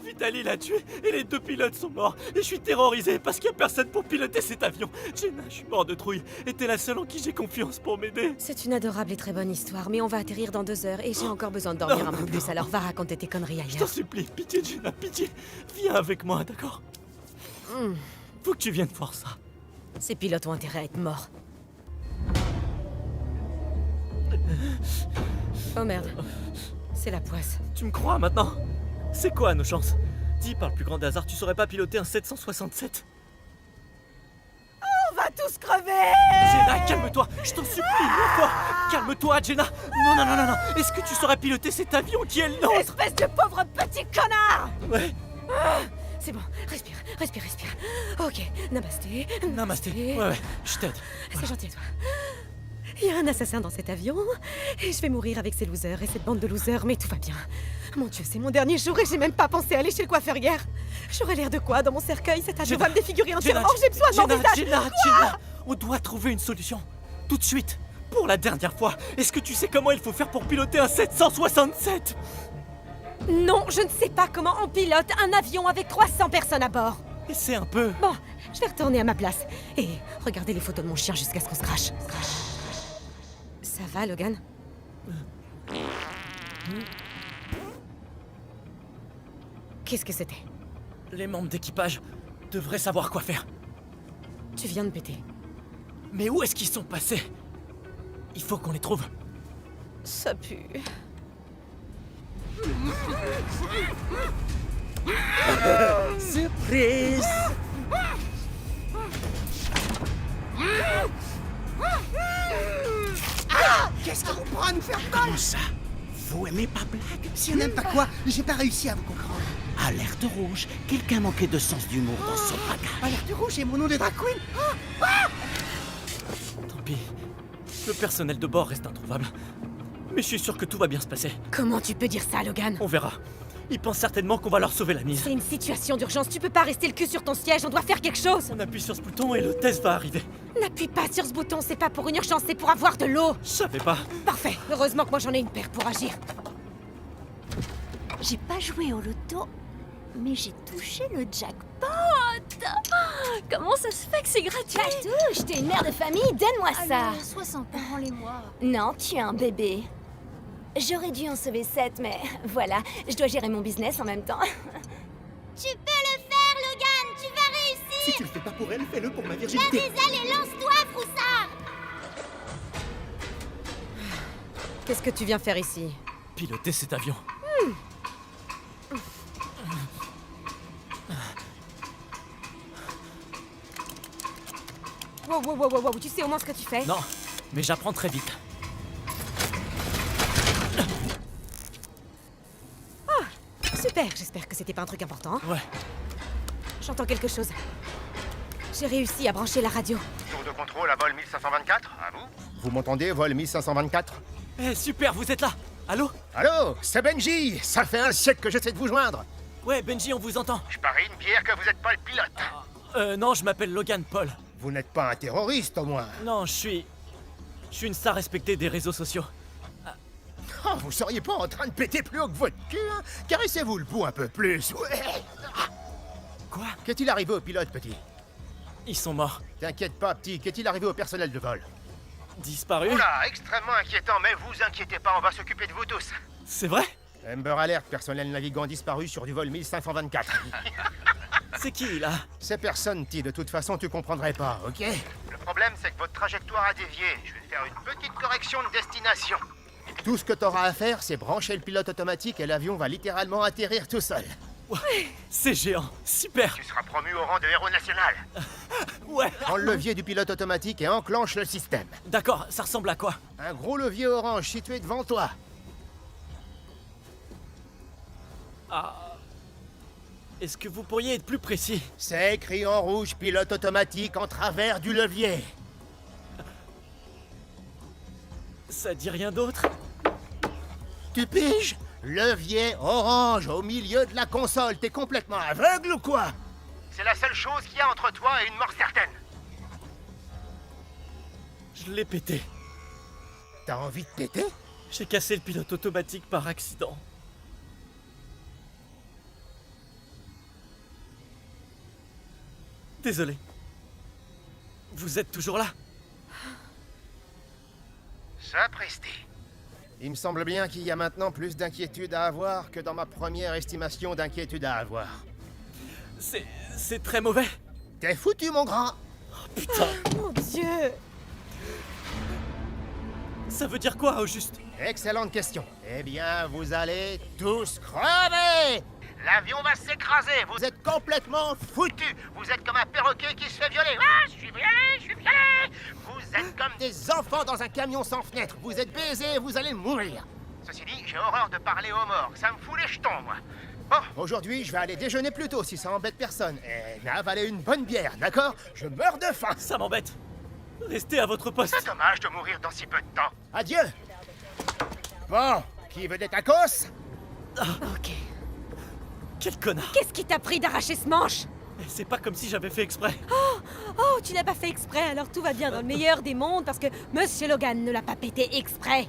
[SPEAKER 3] Vitaly l'a tué et les deux pilotes sont morts. Et je suis terrorisé parce qu'il y a personne pour piloter cet avion. Jenna, je suis mort de trouille. Et t'es la seule en qui j'ai confiance pour m'aider.
[SPEAKER 12] C'est une adorable et très bonne histoire, mais on va atterrir dans 2 heures et j'ai encore besoin de dormir un peu plus, alors va raconter tes conneries
[SPEAKER 3] Je t'en
[SPEAKER 12] ailleurs.
[SPEAKER 3] supplie, pitié Jenna, pitié. Viens avec moi, d'accord? Faut que tu viennes voir ça.
[SPEAKER 12] Ces pilotes ont intérêt à être morts. Oh merde. C'est la poisse.
[SPEAKER 3] Tu me crois maintenant? C'est quoi nos chances? Dis, par le plus grand des hasards, tu saurais pas piloter un 767?
[SPEAKER 15] On va tous crever!
[SPEAKER 3] Jenna, calme-toi! Je t'en supplie, une fois! Calme-toi, Jenna! Non! Est-ce que tu saurais piloter cet avion qui est le nôtre?
[SPEAKER 15] Espèce de pauvre petit connard!
[SPEAKER 3] Ouais.
[SPEAKER 12] C'est bon, respire. Ok, namasté.
[SPEAKER 3] Ouais, je t'aide.
[SPEAKER 12] C'est gentil à toi. Il y a un assassin dans cet avion, et je vais mourir avec ces losers et cette bande de losers, mais tout va bien. Mon Dieu, c'est mon dernier jour et j'ai même pas pensé aller chez le coiffeur hier. J'aurais l'air de quoi dans mon cercueil? Cet avion va me défigurer entièrement, j'ai besoin de mon visage.
[SPEAKER 3] Jenna, on doit trouver une solution. Tout de suite. Pour la dernière fois, est-ce que tu sais comment il faut faire pour piloter un 767?
[SPEAKER 12] Non, je ne sais pas comment on pilote un avion avec 300 personnes à bord.
[SPEAKER 3] Et c'est un peu...
[SPEAKER 12] Bon, je vais retourner à ma place et regarder les photos de mon chien jusqu'à ce qu'on se crache. Ça va, Logan? Qu'est-ce que c'était?
[SPEAKER 3] Les membres d'équipage devraient savoir quoi faire.
[SPEAKER 12] Tu viens de péter.
[SPEAKER 3] Mais où est-ce qu'ils sont passés? Il faut qu'on les trouve.
[SPEAKER 12] Ça pue.
[SPEAKER 7] Surprise!
[SPEAKER 11] Qu'est-ce qui vous prend à nous faire mal?
[SPEAKER 14] Comment ça? Vous aimez pas blague?
[SPEAKER 11] Si on n'aime pas quoi, j'ai pas réussi à vous comprendre.
[SPEAKER 14] Alerte rouge. Quelqu'un manquait de sens d'humour dans son bagage.
[SPEAKER 11] Alerte rouge et mon nom de drag queen?
[SPEAKER 3] Tant pis. Le personnel de bord reste introuvable. Mais je suis sûr que tout va bien se passer.
[SPEAKER 12] Comment tu peux dire ça, Logan?
[SPEAKER 3] On verra. Ils pensent certainement qu'on va leur sauver la mise.
[SPEAKER 12] C'est une situation d'urgence, tu peux pas rester le cul sur ton siège, on doit faire quelque chose.
[SPEAKER 3] On appuie sur ce bouton et l'hôtesse va arriver.
[SPEAKER 12] N'appuie pas sur ce bouton, c'est pas pour une urgence, c'est pour avoir de l'eau.
[SPEAKER 3] Je savais pas.
[SPEAKER 12] Parfait, heureusement que moi j'en ai une paire pour agir.
[SPEAKER 1] J'ai pas joué au loto, mais j'ai touché le jackpot. Comment ça se fait que c'est gratuit?
[SPEAKER 5] Touche, t'es une mère de famille, donne-moi ça.
[SPEAKER 1] Allez, sois sympa, rends-les-moi.
[SPEAKER 5] Non, tu es un bébé. J'aurais dû en sauver 7, mais voilà, je dois gérer mon business en même temps. Tu peux le faire, Logan, tu vas réussir.
[SPEAKER 7] Si tu le fais pas pour elle, fais-le pour ma
[SPEAKER 5] Lave
[SPEAKER 7] virginité.
[SPEAKER 5] les ailes et lance-toi, Froussard.
[SPEAKER 12] Qu'est-ce que tu viens faire ici?
[SPEAKER 3] Piloter cet avion.
[SPEAKER 12] Wow, tu sais au moins ce que tu fais?
[SPEAKER 3] Non, mais j'apprends très vite.
[SPEAKER 12] Super, j'espère que c'était pas un truc important.
[SPEAKER 3] Ouais.
[SPEAKER 12] J'entends quelque chose. J'ai réussi à brancher la radio.
[SPEAKER 16] Tour de contrôle à vol 1524, à vous? Vous m'entendez, vol 1524?
[SPEAKER 3] Eh, super, vous êtes là. Allô?
[SPEAKER 16] Allô, c'est Benji. Ça fait un siècle que j'essaie de vous joindre.
[SPEAKER 3] Ouais, Benji, on vous entend.
[SPEAKER 16] Je parie une bière que vous n'êtes pas le pilote.
[SPEAKER 3] Non, je m'appelle Logan Paul.
[SPEAKER 16] Vous n'êtes pas un terroriste, au moins.
[SPEAKER 3] Non, je suis une star respectée des réseaux sociaux.
[SPEAKER 16] Oh, vous seriez pas en train de péter plus haut que votre cul, hein? Caressez-vous le pouls un peu plus. Ouais.
[SPEAKER 3] Quoi?
[SPEAKER 16] Qu'est-il arrivé au pilote, petit?
[SPEAKER 3] Ils sont morts.
[SPEAKER 16] T'inquiète pas, petit. Qu'est-il arrivé au personnel de vol?
[SPEAKER 3] Disparu?
[SPEAKER 16] Oula, extrêmement inquiétant, mais vous inquiétez pas, on va s'occuper de vous tous.
[SPEAKER 3] C'est vrai?
[SPEAKER 16] Amber Alert, personnel navigant disparu sur du vol 1524.
[SPEAKER 3] C'est qui, là?
[SPEAKER 16] C'est personne, T. De toute façon, tu comprendrais pas, ok? Le problème, c'est que votre trajectoire a dévié. Je vais faire une petite correction de destination. Tout ce que t'auras à faire, c'est brancher le pilote automatique et l'avion va littéralement atterrir tout seul.
[SPEAKER 3] Ouais, c'est géant, super.
[SPEAKER 16] Tu seras promu au rang de héros national.
[SPEAKER 3] Ouais.
[SPEAKER 16] Prends le levier du pilote automatique et enclenche le système.
[SPEAKER 3] D'accord, ça ressemble à quoi?
[SPEAKER 16] Un gros levier orange situé devant toi.
[SPEAKER 3] Ah. Est-ce que vous pourriez être plus précis?
[SPEAKER 16] C'est écrit en rouge pilote automatique en travers du levier.
[SPEAKER 3] Ça dit rien d'autre?
[SPEAKER 16] Tu piges? Levier orange au milieu de la console. T'es complètement aveugle ou quoi? C'est la seule chose qu'il y a entre toi et une mort certaine.
[SPEAKER 3] Je l'ai pété.
[SPEAKER 16] T'as envie de péter?
[SPEAKER 3] J'ai cassé le pilote automatique par accident. Désolé. Vous êtes toujours là?
[SPEAKER 16] Sapristi. Il me semble bien qu'il y a maintenant plus d'inquiétude à avoir que dans ma première estimation d'inquiétude à avoir.
[SPEAKER 3] C'est très mauvais.
[SPEAKER 16] T'es foutu, mon grand.
[SPEAKER 3] Oh, putain.
[SPEAKER 12] Mon Dieu.
[SPEAKER 3] Ça veut dire quoi, au juste?
[SPEAKER 16] Excellente question. Eh bien, vous allez tous crever. L'avion va s'écraser. Vous êtes complètement foutus. Vous êtes comme un perroquet qui se fait violer. Ah, je suis violé. Vous êtes comme des enfants dans un camion sans fenêtre. Vous êtes baisés et vous allez mourir. Ceci dit, j'ai horreur de parler aux morts. Ça me fout les jetons, moi. Bon, aujourd'hui, je vais aller déjeuner plus tôt si ça embête personne. Et avaler une bonne bière, d'accord? Je meurs de faim.
[SPEAKER 3] Ça m'embête. Restez à votre poste.
[SPEAKER 16] C'est dommage de mourir dans si peu de temps. Adieu. Bon, qui veut des tacos?
[SPEAKER 12] Ok.
[SPEAKER 3] Quel connard.
[SPEAKER 12] Qu'est-ce qui t'a pris d'arracher ce manche?
[SPEAKER 3] C'est pas comme si j'avais fait exprès.
[SPEAKER 12] Oh, tu l'as pas fait exprès, alors tout va bien dans le meilleur des mondes parce que Monsieur Logan ne l'a pas pété exprès.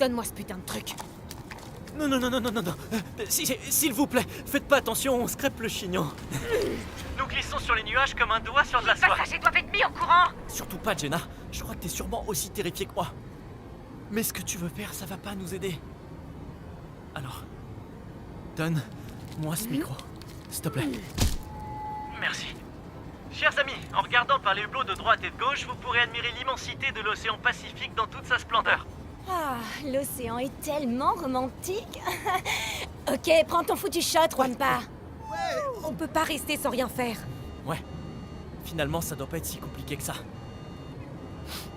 [SPEAKER 12] Donne-moi ce putain de truc.
[SPEAKER 3] Non. S'il vous plaît, faites pas attention, on se crêpe le chignon. Nous glissons sur les nuages comme un doigt sur de la soie.
[SPEAKER 15] Les passagers doivent être mis au courant.
[SPEAKER 3] Surtout pas, Jenna. Je crois que t'es sûrement aussi terrifiée que moi. Mais ce que tu veux faire, ça va pas nous aider. Alors, donne-moi ce micro, s'il te plaît. Merci. Chers amis, en regardant par les hublots de droite et de gauche, vous pourrez admirer l'immensité de l'océan Pacifique dans toute sa splendeur.
[SPEAKER 5] Ah, l'océan est tellement romantique. Ok, prends ton foutu shot, Wampa.
[SPEAKER 12] On peut pas rester sans rien faire.
[SPEAKER 3] Ouais. Finalement, ça doit pas être si compliqué que ça.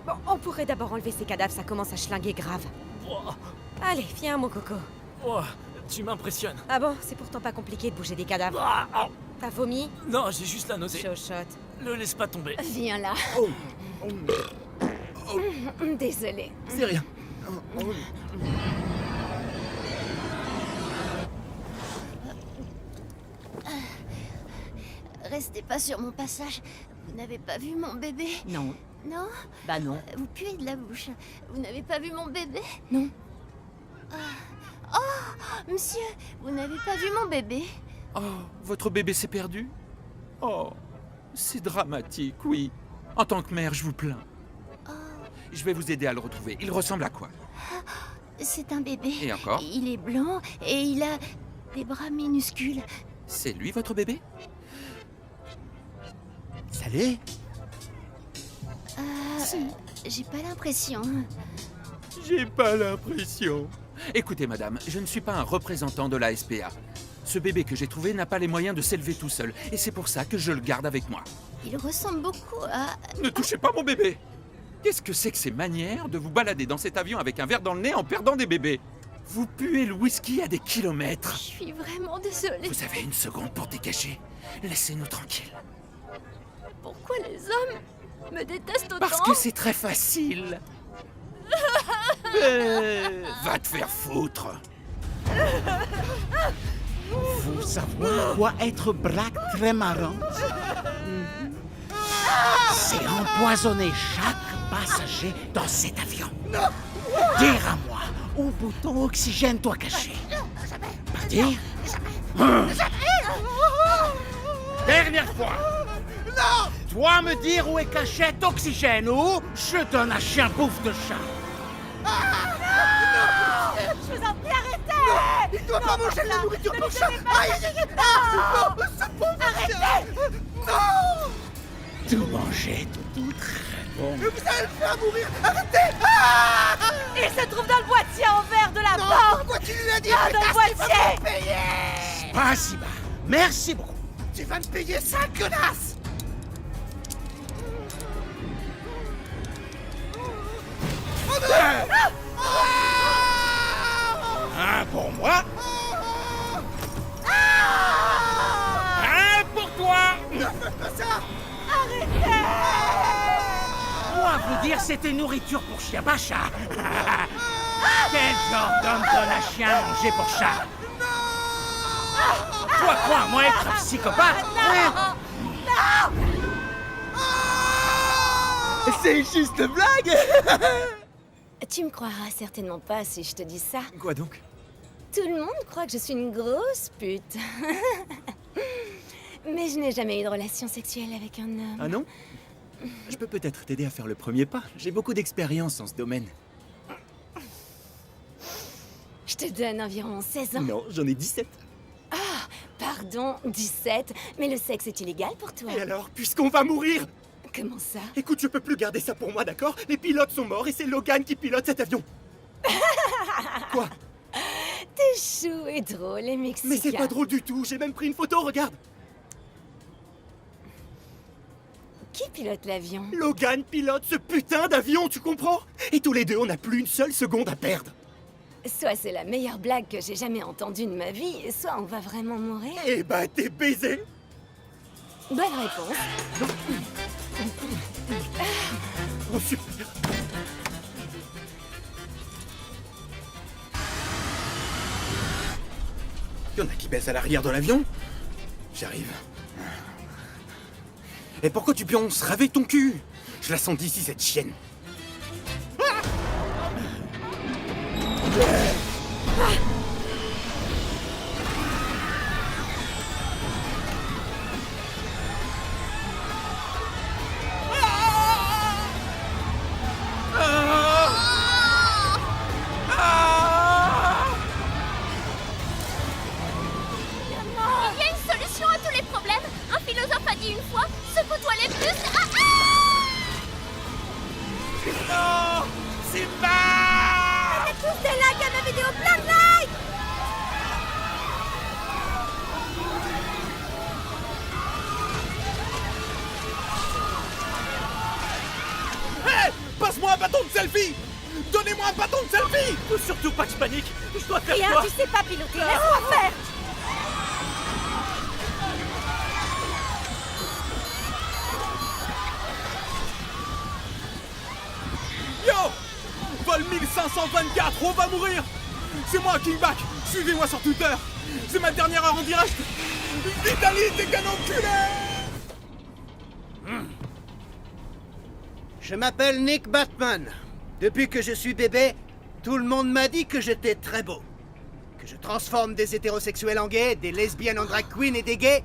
[SPEAKER 12] Bon, on pourrait d'abord enlever ces cadavres, ça commence à schlinguer grave.
[SPEAKER 3] Oh,
[SPEAKER 12] Allez, viens, mon coco.
[SPEAKER 3] oh, tu m'impressionnes.
[SPEAKER 12] Ah bon, c'est pourtant pas compliqué de bouger des cadavres.
[SPEAKER 3] Ah, oh.
[SPEAKER 12] T'as vomi?
[SPEAKER 3] Non, j'ai juste la nausée.
[SPEAKER 12] Chochotte.
[SPEAKER 3] Le laisse pas tomber.
[SPEAKER 5] Viens là. Désolée.
[SPEAKER 3] C'est rien.
[SPEAKER 5] Restez pas sur mon passage. Vous n'avez pas vu mon bébé?
[SPEAKER 1] Non.
[SPEAKER 5] Non?
[SPEAKER 1] Bah non.
[SPEAKER 5] Vous puez de la bouche. Vous n'avez pas vu mon bébé?
[SPEAKER 1] Non.
[SPEAKER 5] Oh, monsieur, vous n'avez pas vu mon bébé?
[SPEAKER 14] Oh, votre bébé s'est perdu? Oh, c'est dramatique, oui. En tant que mère, je vous plains. Je vais vous aider à le retrouver. Il ressemble à quoi?
[SPEAKER 5] C'est un bébé.
[SPEAKER 14] Et encore?
[SPEAKER 5] Il est blanc et il a des bras minuscules.
[SPEAKER 14] C'est lui, votre bébé?
[SPEAKER 16] Salut.
[SPEAKER 5] J'ai pas l'impression.
[SPEAKER 14] J'ai pas l'impression. Écoutez, madame, je ne suis pas un représentant de la SPA. Ce bébé que j'ai trouvé n'a pas les moyens de s'élever tout seul, et c'est pour ça que je le garde avec moi.
[SPEAKER 5] Il ressemble beaucoup à...
[SPEAKER 14] Ne touchez pas mon bébé! Qu'est-ce que c'est que ces manières de vous balader dans cet avion avec un verre dans le nez en perdant des bébés? Vous puez le whisky à des kilomètres.
[SPEAKER 5] Je suis vraiment désolée.
[SPEAKER 14] Vous avez une seconde pour dégager. Laissez-nous tranquilles.
[SPEAKER 5] Pourquoi les hommes me détestent autant?
[SPEAKER 14] Parce que c'est très facile.
[SPEAKER 7] Va te faire foutre. Faut savoir quoi être black très marrante. C'est empoisonner chaque passager dans cet avion. Dire à moi où bouton oxygène doit cacher. Pas dire Dernière fois. Non. Toi me dire où est cachette oxygène ou je donne un chien bouffe de chat.
[SPEAKER 15] Je vous en prie, arrêtez!
[SPEAKER 7] Il doit pas manger de la nourriture pour chat. Aïe, aïe, aïe, non, ce pauvre
[SPEAKER 15] Arrêtez!
[SPEAKER 7] Non. Tout manger, tout très bon. Vous allez le faire mourir. Arrêtez.
[SPEAKER 15] Il se trouve dans le boîtier en verre de la
[SPEAKER 7] Non,
[SPEAKER 15] porte!
[SPEAKER 7] pourquoi tu lui as dit?
[SPEAKER 15] Ah, dans le boîtier!
[SPEAKER 7] Spasiba. Merci beaucoup. Tu vas me payer ça, connasse. Un pour moi. Un pour toi. Ne fais pas ça.
[SPEAKER 15] Arrêtez!
[SPEAKER 7] Moi, vous dire c'était nourriture pour chien, pas chat. Quel genre d'homme donne à chien manger pour chat? Toi quoi, moi être un psychopathe?
[SPEAKER 15] Non!
[SPEAKER 7] C'est juste blague.
[SPEAKER 1] Tu me croiras certainement pas si je te dis ça.
[SPEAKER 3] Quoi donc?
[SPEAKER 1] Tout le monde croit que je suis une grosse pute. Mais je n'ai jamais eu de relation sexuelle avec un homme.
[SPEAKER 3] Ah non? Je peux peut-être t'aider à faire le premier pas. J'ai beaucoup d'expérience en ce domaine.
[SPEAKER 1] Je te donne environ 16 ans.
[SPEAKER 3] Non, j'en ai 17.
[SPEAKER 1] Ah, pardon, 17. Mais le sexe est illégal pour toi.
[SPEAKER 7] Et alors, puisqu'on va mourir?
[SPEAKER 1] Comment ça?
[SPEAKER 7] Écoute, je peux plus garder ça pour moi, d'accord? Les pilotes sont morts et c'est Logan qui pilote cet avion. Quoi?
[SPEAKER 1] T'es chou et drôle et mexicain.
[SPEAKER 7] Mais c'est pas drôle du tout, j'ai même pris une photo, regarde.
[SPEAKER 1] Qui pilote l'avion?
[SPEAKER 7] Logan pilote ce putain d'avion, tu comprends? Et tous les deux, on n'a plus une seule seconde à perdre.
[SPEAKER 1] Soit c'est la meilleure blague que j'ai jamais entendue de ma vie, soit on va vraiment mourir.
[SPEAKER 7] Eh bah, t'es baisé.
[SPEAKER 1] Bonne réponse.
[SPEAKER 7] Oh, super.
[SPEAKER 2] Y'en a qui baissent à l'arrière de l'avion? J'arrive. Et pourquoi tu pionces? Ravez ton cul! Je la sens d'ici, cette chienne.
[SPEAKER 5] Il y a une solution à tous les problèmes. Un philosophe a dit une fois, secoue-toi les plus.
[SPEAKER 7] Non, c'est pas.
[SPEAKER 15] Mettez tous des likes à ma vidéo, plein de likes!
[SPEAKER 7] Hé, passe-moi un bâton de selfie. Donnez-moi un bâton de selfie.
[SPEAKER 3] Surtout pas que je panique. Je dois faire
[SPEAKER 15] Rien,
[SPEAKER 3] quoi?
[SPEAKER 15] tu sais pas piloter, laisse-moi faire!
[SPEAKER 7] Yo, vol 1524, on va mourir. C'est moi, Kingback. Suivez-moi sur Twitter. C'est ma dernière heure en direct. Vitaly, t'es qu'un enculé.
[SPEAKER 6] Je m'appelle Nick Batman. Depuis que je suis bébé, tout le monde m'a dit que j'étais très beau. Que je transforme des hétérosexuels en gays, des lesbiennes en drag queens et des gays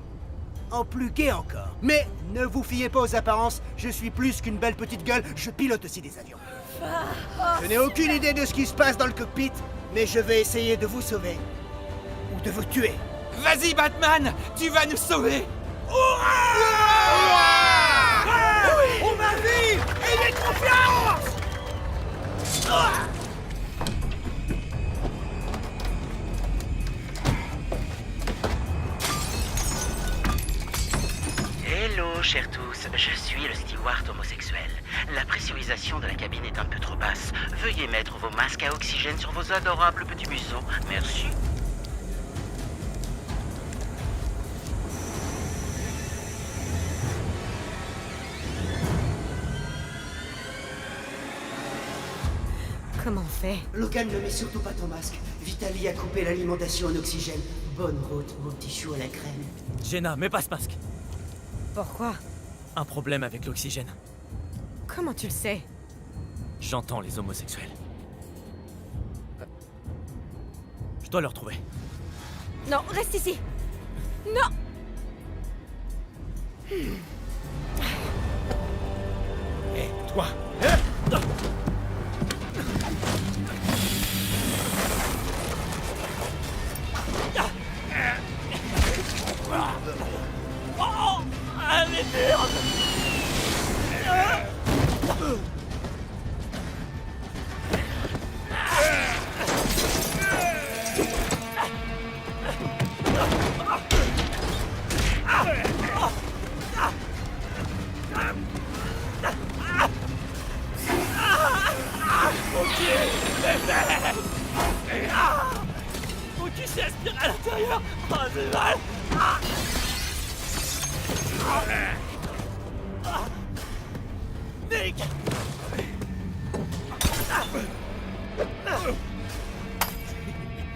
[SPEAKER 6] en plus gays encore. Mais ne vous fiez pas aux apparences, je suis plus qu'une belle petite gueule, je pilote aussi des avions. Je n'ai aucune idée de ce qui se passe dans le cockpit, mais je vais essayer de vous sauver. Ou de vous tuer.
[SPEAKER 14] Vas-y, Batman, tu vas nous sauver.
[SPEAKER 7] On m'a vu. Et j'ai confiance.
[SPEAKER 17] Hello, chers tous, je suis le steward homosexuel. La pressurisation de la cabine est un peu trop basse. Veuillez mettre vos masques à oxygène sur vos adorables petits museaux. Merci.
[SPEAKER 12] Comment on fait?
[SPEAKER 11] Logan, ne mets surtout pas ton masque. Vitaly a coupé l'alimentation en oxygène. Bonne route, mon petit chou à la crème.
[SPEAKER 3] Jenna, mets pas ce masque.
[SPEAKER 12] Pourquoi?
[SPEAKER 3] Un problème avec l'oxygène.
[SPEAKER 12] Comment tu le sais?
[SPEAKER 3] J'entends les homosexuels. Je dois le retrouver.
[SPEAKER 12] Non, reste ici. Non.
[SPEAKER 9] Hé, toi!
[SPEAKER 3] Oh! Allez, merde! Mon cul s'est aspiré à l'intérieur. Oh, c'est mal. Nick.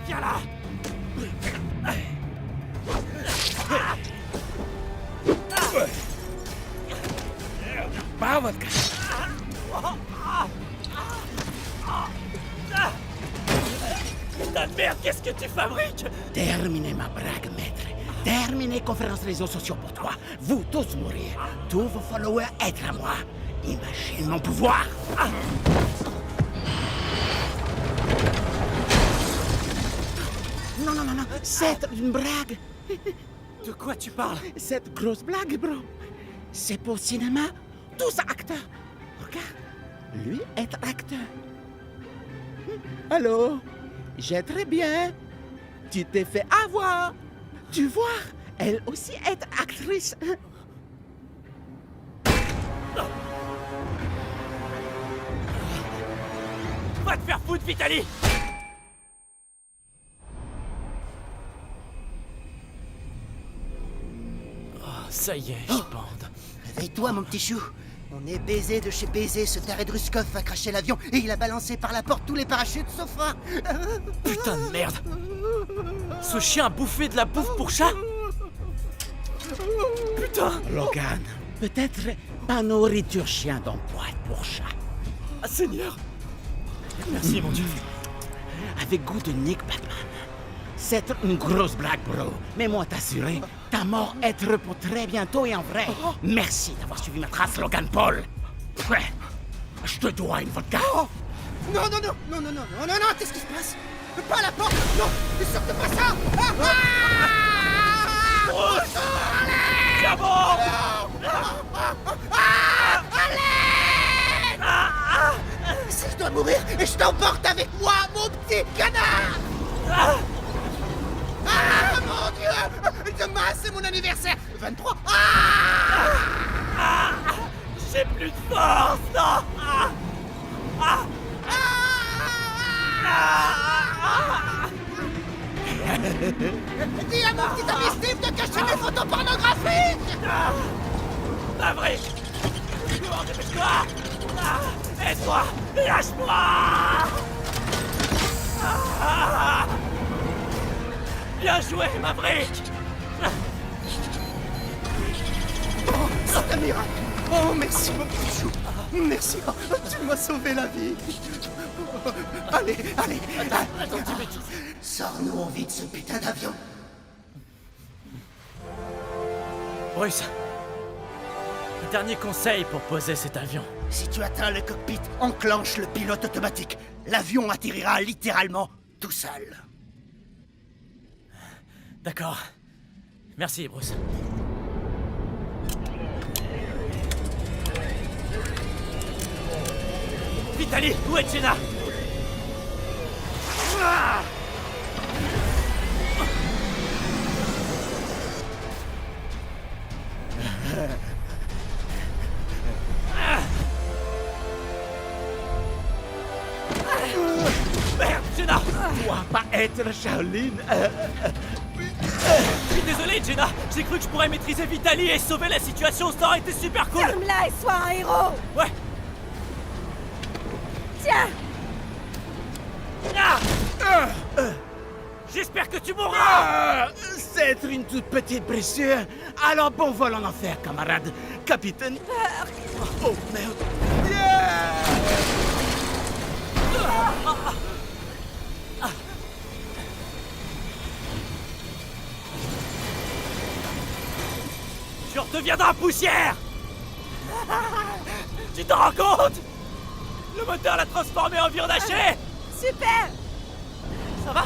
[SPEAKER 3] Viens là.
[SPEAKER 9] Pauvre.
[SPEAKER 3] Putain de merde, qu'est-ce que tu fabriques?
[SPEAKER 16] Terminez ma brague, maître. Terminez conférence réseaux sociaux pour toi. Vous tous mourir. Tous vos followers être à moi. Imagine mon pouvoir. Non, c'est une blague.
[SPEAKER 3] De quoi tu parles?
[SPEAKER 16] Cette grosse blague, bro. C'est pour cinéma. Tous acteurs. Regarde, lui est acteur. Allô? J'ai très bien. Tu t'es fait avoir. Tu vois, elle aussi est actrice.
[SPEAKER 3] Va te faire foutre, Vitaly! Oh, ça y est, je bande.
[SPEAKER 11] Réveille-toi, mon petit chou. On est baisé de chez Baiser. Ce taré de Ruskov a craché l'avion et il a balancé par la porte tous les parachutes sauf un.
[SPEAKER 3] Putain de merde! Ce chien a bouffé de la bouffe pour chat? Putain!
[SPEAKER 16] Logan, peut-être pas nourriture chien dans boîte pour chat.
[SPEAKER 3] Ah, Seigneur! Merci, mon Dieu.
[SPEAKER 16] Avec goût de Nick Batman. C'est une grosse blague, bro. Mais moi t'assurer, ta mort être pour très bientôt et en vrai. Merci d'avoir suivi ma trace, Logan Paul. Ouais, je te dois une vodka.
[SPEAKER 11] Non, qu'est-ce qui se passe? Pas la porte. Non, surtout pas ça. Si je dois mourir, je t'emporte avec moi, mon petit canard. Mon Dieu! Demain, c'est mon anniversaire! 23!
[SPEAKER 3] J'ai plus de force, non!
[SPEAKER 11] Dis à mon petit ami Steve de cacher mes photos pornographiques!
[SPEAKER 3] Pas vrai! Comment dépêche-toi! Aide-moi! Lâche-moi! Bien joué, Maverick!
[SPEAKER 11] Oh, c'est un miracle! Oh, merci, mon petit chou! Merci! Oh, tu m'as sauvé la vie! Allez!
[SPEAKER 3] Attends, tu bêtises!
[SPEAKER 11] Sors-nous en vie de ce putain d'avion!
[SPEAKER 3] Bruce, un dernier conseil pour poser cet avion.
[SPEAKER 11] Si tu atteins le cockpit, enclenche le pilote automatique. L'avion atterrira littéralement tout seul.
[SPEAKER 3] D'accord. Merci, Bruce. Vitaly, où est Jenna? Merde, Jenna!
[SPEAKER 16] Dois pas être Shaolin.
[SPEAKER 3] Je suis désolé, Jenna. J'ai cru que je pourrais maîtriser Vitaly et sauver la situation. Ça aurait été super cool.
[SPEAKER 15] Ferme-la et sois un héros.
[SPEAKER 3] Ouais.
[SPEAKER 15] Tiens.
[SPEAKER 3] tu mourras!
[SPEAKER 6] C'est une toute petite blessure. Alors bon vol en enfer, camarade. Capitaine... Oh, merde.
[SPEAKER 3] Tu redeviendras poussière! Tu t'en rends compte? Le moteur l'a transformé en viande hachée!
[SPEAKER 15] Super!
[SPEAKER 3] Ça va?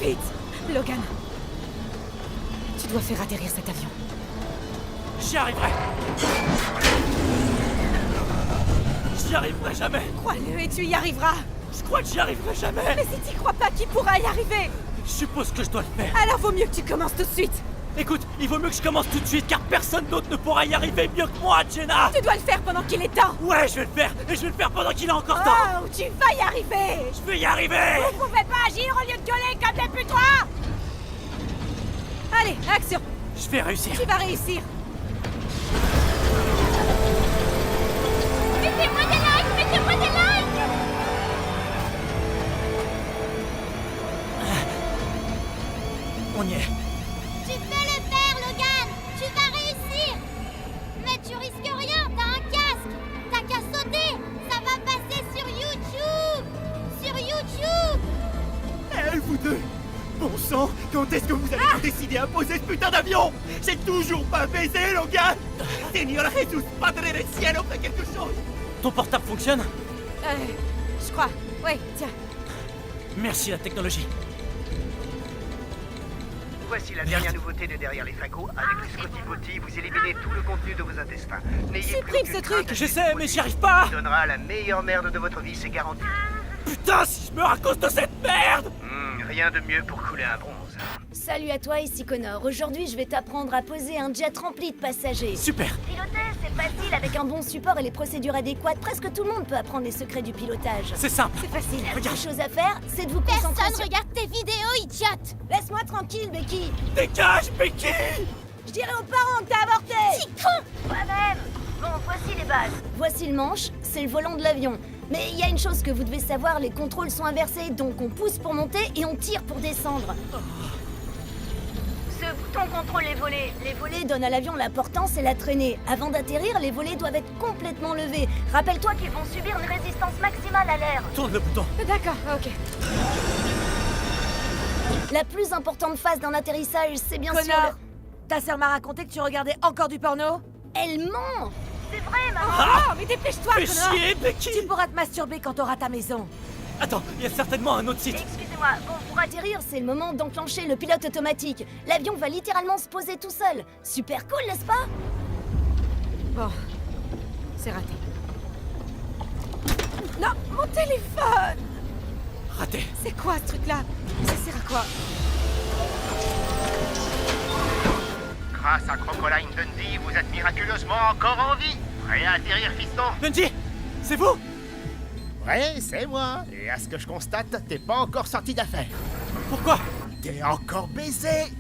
[SPEAKER 12] Vite, Logan. Tu dois faire atterrir cet avion.
[SPEAKER 3] J'y arriverai! J'y arriverai jamais!
[SPEAKER 12] Crois-le et tu y arriveras.
[SPEAKER 3] Je crois que j'y arriverai jamais!
[SPEAKER 12] Mais si t'y crois pas, qui pourra y arriver?
[SPEAKER 3] Je suppose que je dois le faire.
[SPEAKER 12] Alors vaut mieux que tu commences tout de suite.
[SPEAKER 3] Écoute, il vaut mieux que je commence tout de suite car personne d'autre ne pourra y arriver mieux que moi, Jenna!
[SPEAKER 12] Tu dois le faire pendant qu'il est temps.
[SPEAKER 3] Ouais, je vais le faire! Et je vais le faire pendant qu'il est encore temps!
[SPEAKER 12] Oh, tu vas y arriver.
[SPEAKER 3] Je vais y arriver!
[SPEAKER 15] Vous pouvez pas agir au lieu de gueuler comme des putois!
[SPEAKER 12] Allez, action.
[SPEAKER 3] Je vais réussir!
[SPEAKER 12] Tu vas réussir.
[SPEAKER 5] Mettez-moi des likes! Mettez-moi des likes!
[SPEAKER 3] On y est!
[SPEAKER 5] Tu peux le faire, Logan! Tu vas réussir! Mais tu risques rien, t'as un casque! T'as qu'à sauter! Ça va passer sur YouTube! Sur YouTube!
[SPEAKER 6] Eh, vous deux! Bon sang, quand est-ce que vous allez vous décider à poser ce putain d'avion? J'ai toujours pas baisé, Logan! Seigneur Jesus, Padre del Cielo, fais quelque chose!
[SPEAKER 3] Ton portable fonctionne?
[SPEAKER 12] Je crois. Ouais, tiens.
[SPEAKER 3] Merci la technologie.
[SPEAKER 16] Voici la dernière nouveauté de Derrière les fagots. Avec le Scotty Botty, vous éliminez tout le contenu de vos intestins. N'ayez plus
[SPEAKER 12] Supprime
[SPEAKER 16] aucune
[SPEAKER 12] ce
[SPEAKER 16] crainte
[SPEAKER 12] truc.
[SPEAKER 16] à
[SPEAKER 3] Je
[SPEAKER 16] ce
[SPEAKER 3] sais, mais j'y arrive pas!
[SPEAKER 16] qui donnera la meilleure merde de votre vie, c'est garanti.
[SPEAKER 3] Putain, si je meurs à cause de cette merde!
[SPEAKER 16] Rien de mieux pour couler un bronze.
[SPEAKER 1] Salut à toi, ici Connor. Aujourd'hui, je vais t'apprendre à poser un jet rempli de passagers.
[SPEAKER 3] Super!
[SPEAKER 1] Piloter, c'est facile avec un bon support et les procédures adéquates. Presque tout le monde peut apprendre les secrets du pilotage.
[SPEAKER 3] C'est simple!
[SPEAKER 1] C'est facile. La seule chose à faire, c'est de vous concentrer
[SPEAKER 5] Personne
[SPEAKER 1] sur...
[SPEAKER 5] regarde tes vidéos, idiote!
[SPEAKER 1] Laisse-moi tranquille, Becky.
[SPEAKER 3] Dégage, Becky!
[SPEAKER 1] Je dirais aux parents que t'as avorté.
[SPEAKER 5] Si con!
[SPEAKER 1] Moi-même. Bon, voici les bases. Voici le manche, c'est le volant de l'avion. Mais il y a une chose que vous devez savoir, les contrôles sont inversés, donc on pousse pour monter et on tire pour descendre. Ce bouton contrôle les volets. Les volets donnent à l'avion la portance et la traînée. Avant d'atterrir, les volets doivent être complètement levés. Rappelle-toi qu'ils vont subir une résistance maximale à l'air.
[SPEAKER 3] Tourne le bouton.
[SPEAKER 12] D'accord, ok.
[SPEAKER 1] La plus importante phase d'un atterrissage, c'est bien sûr...
[SPEAKER 15] Connor, ta sœur m'a raconté que tu regardais encore du porno?
[SPEAKER 1] Elle ment. C'est vrai, maman.
[SPEAKER 15] Oh, mais dépêche-toi,
[SPEAKER 3] Fais
[SPEAKER 15] Connor!
[SPEAKER 3] chier, Becky!
[SPEAKER 15] Tu pourras te masturber quand t'auras ta maison.
[SPEAKER 3] Attends, il y a certainement un autre site.
[SPEAKER 1] Excusez-moi, bon, pour atterrir, c'est le moment d'enclencher le pilote automatique. L'avion va littéralement se poser tout seul. Super cool, n'est-ce pas?
[SPEAKER 12] Bon, c'est raté. Non, mon téléphone!
[SPEAKER 3] Raté.
[SPEAKER 12] C'est quoi ce truc-là? Ça sert à quoi?
[SPEAKER 16] Grâce à Crocodile Dundee, vous êtes miraculeusement encore en vie. Prêt à atterrir, fiston?
[SPEAKER 3] Benji, c'est vous?
[SPEAKER 16] Ouais, c'est moi. Et à ce que je constate, t'es pas encore sorti d'affaire.
[SPEAKER 3] Pourquoi?
[SPEAKER 16] T'es encore baisé.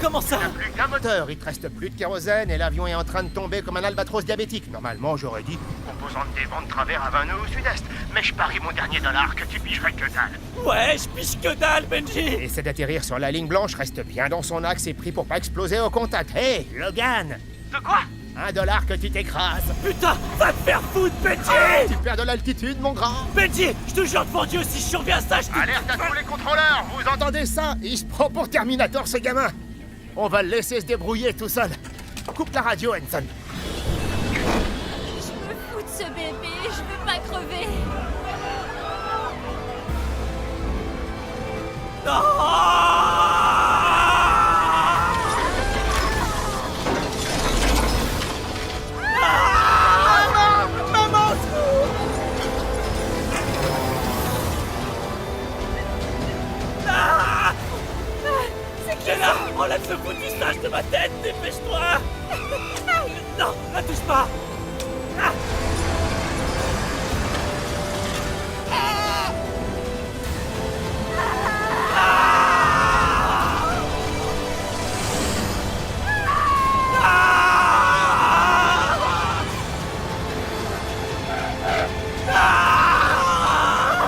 [SPEAKER 3] Comment ça?
[SPEAKER 16] T'as plus qu'un moteur, il te reste plus de kérosène et l'avion est en train de tomber comme un albatros diabétique. Normalement, j'aurais dit composante des vents de travers à 20 nœuds au sud-est. Mais je parie mon dernier dollar que tu pigerais que dalle.
[SPEAKER 3] Ouais, je piche que dalle, Benji!
[SPEAKER 16] Essaie d'atterrir sur la ligne blanche, reste bien dans son axe et prie pour pas exploser au contact. Hé, Logan!
[SPEAKER 3] De quoi?
[SPEAKER 16] $1 que tu t'écrases.
[SPEAKER 3] Putain, va te faire foutre, Benji!
[SPEAKER 16] Tu perds de l'altitude, mon grand.
[SPEAKER 3] Benji, je te jure devant Dieu, si je surviens à ça, je te...
[SPEAKER 16] Alerte à tous les contrôleurs, vous entendez ça? Il se prend pour Terminator, ce gamin. On va le laisser se débrouiller tout seul. Coupe la radio, Hanson.
[SPEAKER 1] Je me fous de ce bébé, je veux pas crever.
[SPEAKER 16] Maman,
[SPEAKER 3] Jenna, enlève ce foutu stage de ma tête, dépêche-toi! Non, la touche pas!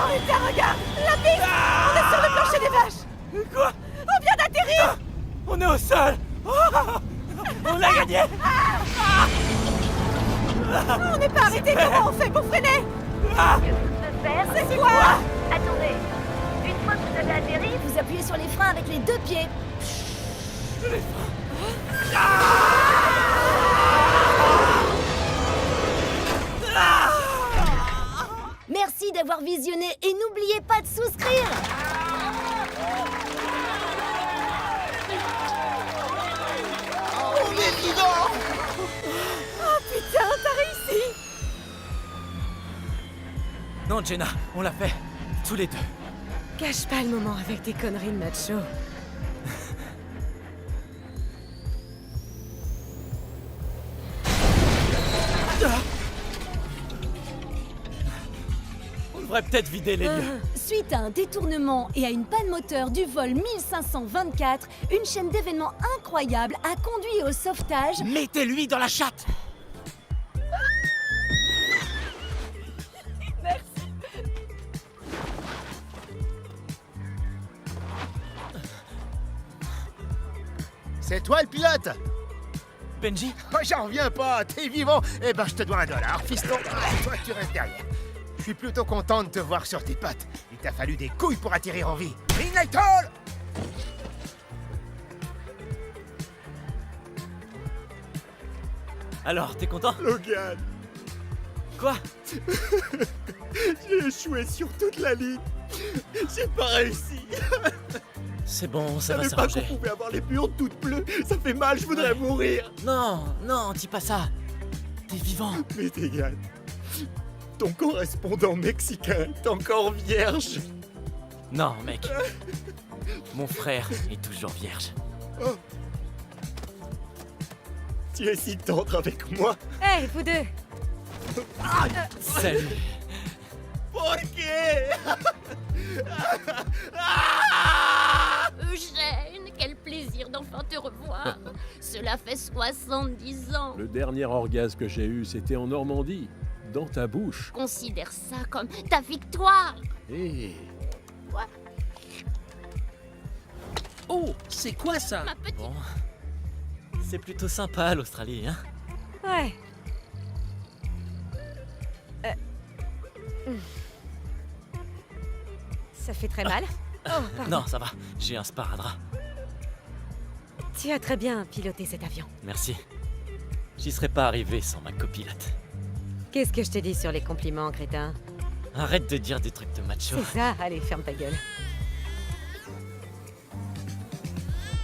[SPEAKER 12] Putain, regarde! La piste! On est sur le plancher des vaches!
[SPEAKER 3] On est au sol. On a gagné.
[SPEAKER 12] On n'est pas arrêté, comment on fait pour freiner?
[SPEAKER 5] C'est
[SPEAKER 12] quoi?
[SPEAKER 5] Attendez. Une fois que vous avez atterri, vous appuyez sur les freins avec les 2 pieds. Merci d'avoir visionné et n'oubliez pas de souscrire.
[SPEAKER 6] On est vivant!
[SPEAKER 12] Oh putain, t'as réussi!
[SPEAKER 3] Non, Jenna, on l'a fait. Tous les deux.
[SPEAKER 12] Cache pas le moment avec tes conneries de macho.
[SPEAKER 3] On devrait peut-être vider les lieux.
[SPEAKER 1] Suite à un détournement et à une panne moteur du vol 1524, une chaîne d'événements incroyables a conduit au sauvetage.
[SPEAKER 3] Mettez-lui dans la chatte.
[SPEAKER 16] C'est toi le pilote?
[SPEAKER 3] Benji?
[SPEAKER 16] Oh, j'en reviens pas, t'es vivant? Eh ben, je te dois $1, fiston. Toi, tu restes derrière. Je suis plutôt content de te voir sur tes pattes. Il t'a fallu des couilles pour atterrir en vie. Green Hall!
[SPEAKER 3] Alors, t'es content?
[SPEAKER 7] Logan,
[SPEAKER 3] Quoi?
[SPEAKER 7] j'ai échoué sur toute la ligne. J'ai pas réussi.
[SPEAKER 3] C'est bon,
[SPEAKER 7] Je
[SPEAKER 3] ça va
[SPEAKER 7] savais pas qu'on
[SPEAKER 3] s'arranger.
[SPEAKER 7] pouvait avoir les burnes toutes bleues. Ça fait mal, je voudrais mourir.
[SPEAKER 3] Non, non, dis pas ça. T'es vivant.
[SPEAKER 7] Mais Tegan, ton correspondant mexicain est encore vierge.
[SPEAKER 3] Non, mec. Mon frère est toujours vierge.
[SPEAKER 7] Oh. Tu es si tendre avec moi.
[SPEAKER 12] Hey, vous deux!
[SPEAKER 3] Salut.
[SPEAKER 1] Eugène, quel plaisir d'enfin te revoir. Cela fait 70 ans.
[SPEAKER 18] Le dernier orgasme que j'ai eu, c'était en Normandie, dans ta bouche.
[SPEAKER 1] Considère ça comme ta victoire.
[SPEAKER 18] Hé,
[SPEAKER 10] Oh, c'est quoi ça?
[SPEAKER 1] Ma petite...
[SPEAKER 3] Bon. C'est plutôt sympa, l'Australie, hein?
[SPEAKER 12] Ouais. Ça fait très mal. Oh, pardon.
[SPEAKER 3] Non, ça va. J'ai un sparadrap.
[SPEAKER 12] Tu as très bien piloté cet avion.
[SPEAKER 3] Merci. J'y serais pas arrivé sans ma copilote.
[SPEAKER 12] Qu'est-ce que je te dis sur les compliments, crétin?
[SPEAKER 3] Arrête de dire des trucs de macho.
[SPEAKER 12] C'est ça, allez, ferme ta gueule.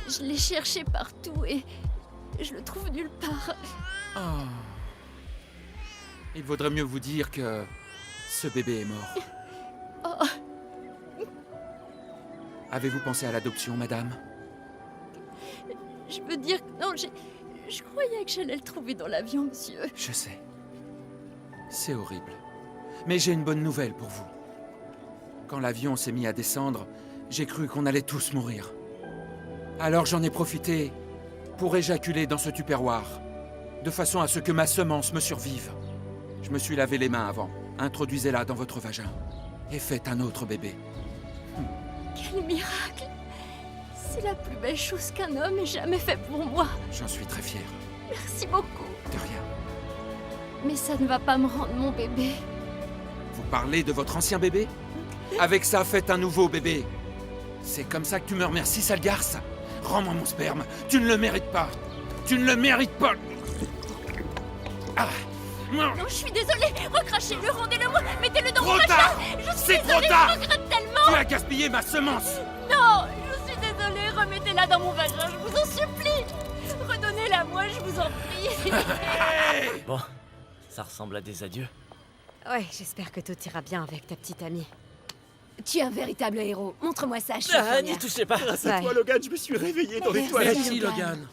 [SPEAKER 1] Je l'ai cherché partout et je le trouve nulle part.
[SPEAKER 14] Oh. Il vaudrait mieux vous dire que ce bébé est mort.
[SPEAKER 1] Oh,
[SPEAKER 14] Avez-vous pensé à l'adoption, madame?
[SPEAKER 1] je veux dire que non, je croyais que j'allais le trouver dans l'avion, monsieur.
[SPEAKER 14] Je sais. C'est horrible. Mais j'ai une bonne nouvelle pour vous. Quand l'avion s'est mis à descendre, j'ai cru qu'on allait tous mourir. Alors j'en ai profité pour éjaculer dans ce tupperware, de façon à ce que ma semence me survive. Je me suis lavé les mains avant. Introduisez-la dans votre vagin. Et faites un autre bébé.
[SPEAKER 1] Quel miracle! C'est la plus belle chose qu'un homme ait jamais fait pour moi.
[SPEAKER 14] J'en suis très fier.
[SPEAKER 1] Merci beaucoup.
[SPEAKER 14] De rien.
[SPEAKER 1] Mais ça ne va pas me rendre mon bébé.
[SPEAKER 14] Vous parlez de votre ancien bébé? Avec ça, faites un nouveau bébé. C'est comme ça que tu me remercies, sale garce? Rends-moi mon sperme. Tu ne le mérites pas. Tu ne le mérites pas. Ah.
[SPEAKER 1] Non, je suis désolée. Recrachez-le, rendez-le-moi. Mettez-le dans
[SPEAKER 14] Trop
[SPEAKER 1] mon
[SPEAKER 14] tard.
[SPEAKER 1] vagin. Je suis
[SPEAKER 14] C'est
[SPEAKER 1] désolée,
[SPEAKER 14] trop tard.
[SPEAKER 1] je regrette tellement.
[SPEAKER 14] Tu as gaspillé ma semence.
[SPEAKER 1] Non, je suis désolée. Remettez-la dans mon vagin, je vous en supplie. Redonnez-la moi, je vous en prie.
[SPEAKER 3] Bon, ça ressemble à des adieux.
[SPEAKER 12] Ouais, j'espère que tout ira bien avec ta petite amie.
[SPEAKER 1] Tu es un véritable héros. Montre-moi ça, je suis
[SPEAKER 3] Ah,
[SPEAKER 1] infirmière.
[SPEAKER 3] n'y touchez pas.
[SPEAKER 7] Grâce à toi, Logan, je me suis réveillé dans les toilettes.
[SPEAKER 10] Merci, Logan.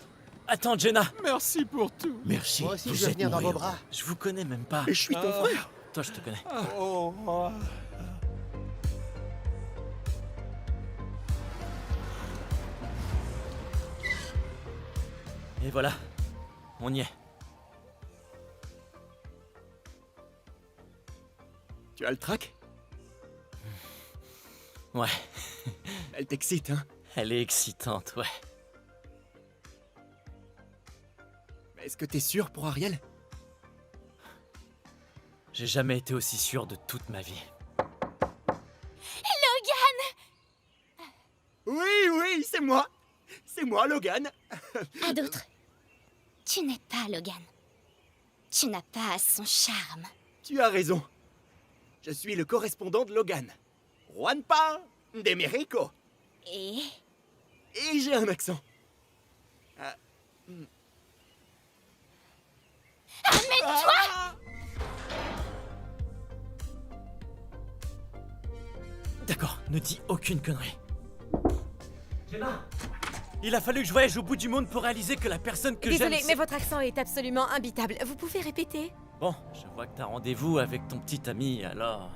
[SPEAKER 3] Attends, Jenna.
[SPEAKER 7] Merci pour tout.
[SPEAKER 18] merci.
[SPEAKER 16] Moi aussi,
[SPEAKER 18] vous
[SPEAKER 16] je vais
[SPEAKER 18] êtes
[SPEAKER 16] venir
[SPEAKER 18] mon
[SPEAKER 16] dans vos
[SPEAKER 18] héros.
[SPEAKER 16] bras.
[SPEAKER 3] Je vous connais même pas.
[SPEAKER 7] Et je suis ton frère.
[SPEAKER 3] Toi, je te connais.
[SPEAKER 7] Oh, oh.
[SPEAKER 3] Et voilà. On y est.
[SPEAKER 7] Tu as le trac?
[SPEAKER 3] Ouais.
[SPEAKER 7] Elle t'excite, hein?
[SPEAKER 3] Elle est excitante, ouais.
[SPEAKER 19] Est-ce que t'es sûr pour Ariel?
[SPEAKER 3] J'ai jamais été aussi sûr de toute ma vie.
[SPEAKER 5] Logan!
[SPEAKER 19] Oui, c'est moi. C'est moi, Logan.
[SPEAKER 5] À d'autres. Tu n'es pas Logan. Tu n'as pas son charme.
[SPEAKER 19] Tu as raison. Je suis le correspondant de Logan. Juanpa de México.
[SPEAKER 5] Et
[SPEAKER 19] j'ai un accent.
[SPEAKER 5] Ah, mais toi!
[SPEAKER 3] D'accord, ne dis aucune connerie. Gemma! Il a fallu que je voyage au bout du monde pour réaliser que la personne que j'aime...
[SPEAKER 12] Désolée, mais votre accent est absolument imbitable. Vous pouvez répéter?
[SPEAKER 3] Bon, je vois que t'as rendez-vous avec ton petit ami, alors...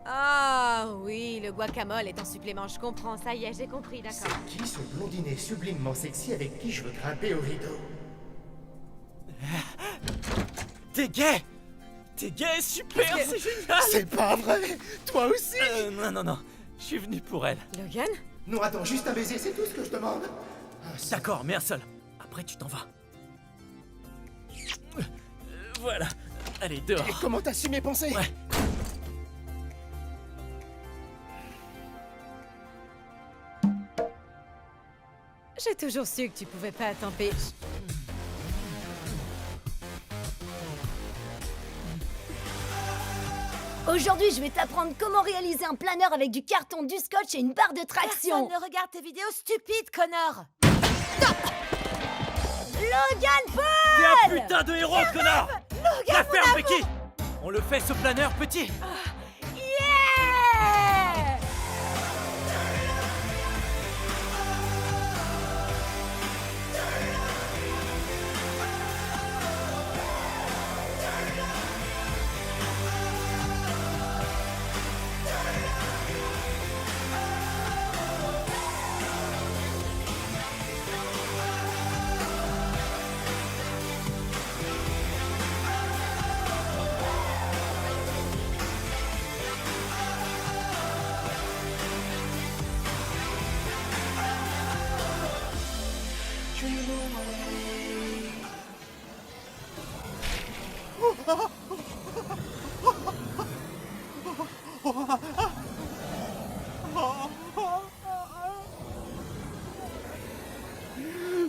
[SPEAKER 12] Ah oui, le guacamole est en supplément, je comprends. Ça y est, j'ai compris, d'accord.
[SPEAKER 16] C'est qui ce blondinet sublimement sexy avec qui je veux grimper au rideau?
[SPEAKER 3] T'es gay! T'es gay, super, c'est génial!
[SPEAKER 16] C'est pas vrai! Toi aussi!
[SPEAKER 3] Non, je suis venu pour elle.
[SPEAKER 12] Logan?
[SPEAKER 16] Non, attends, juste un baiser, c'est tout ce que je demande.
[SPEAKER 3] D'accord, mais un seul. Après, tu t'en vas. Voilà. Allez, dehors.
[SPEAKER 16] Et comment t'as su mes pensées?
[SPEAKER 3] Ouais.
[SPEAKER 12] J'ai toujours su que tu pouvais pas t'empêcher.
[SPEAKER 1] Aujourd'hui, je vais t'apprendre comment réaliser un planeur avec du carton, du scotch et une barre de traction.
[SPEAKER 15] Personne ne regarde tes vidéos stupides, connard.
[SPEAKER 1] Logan Paul!
[SPEAKER 3] T'es un putain de héros, connard!
[SPEAKER 15] Logan,
[SPEAKER 3] La ferme, Becky! On le fait, ce planeur, petit?
[SPEAKER 15] Yeah!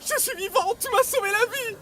[SPEAKER 7] Je suis vivant, tu m'as sauvé la vie!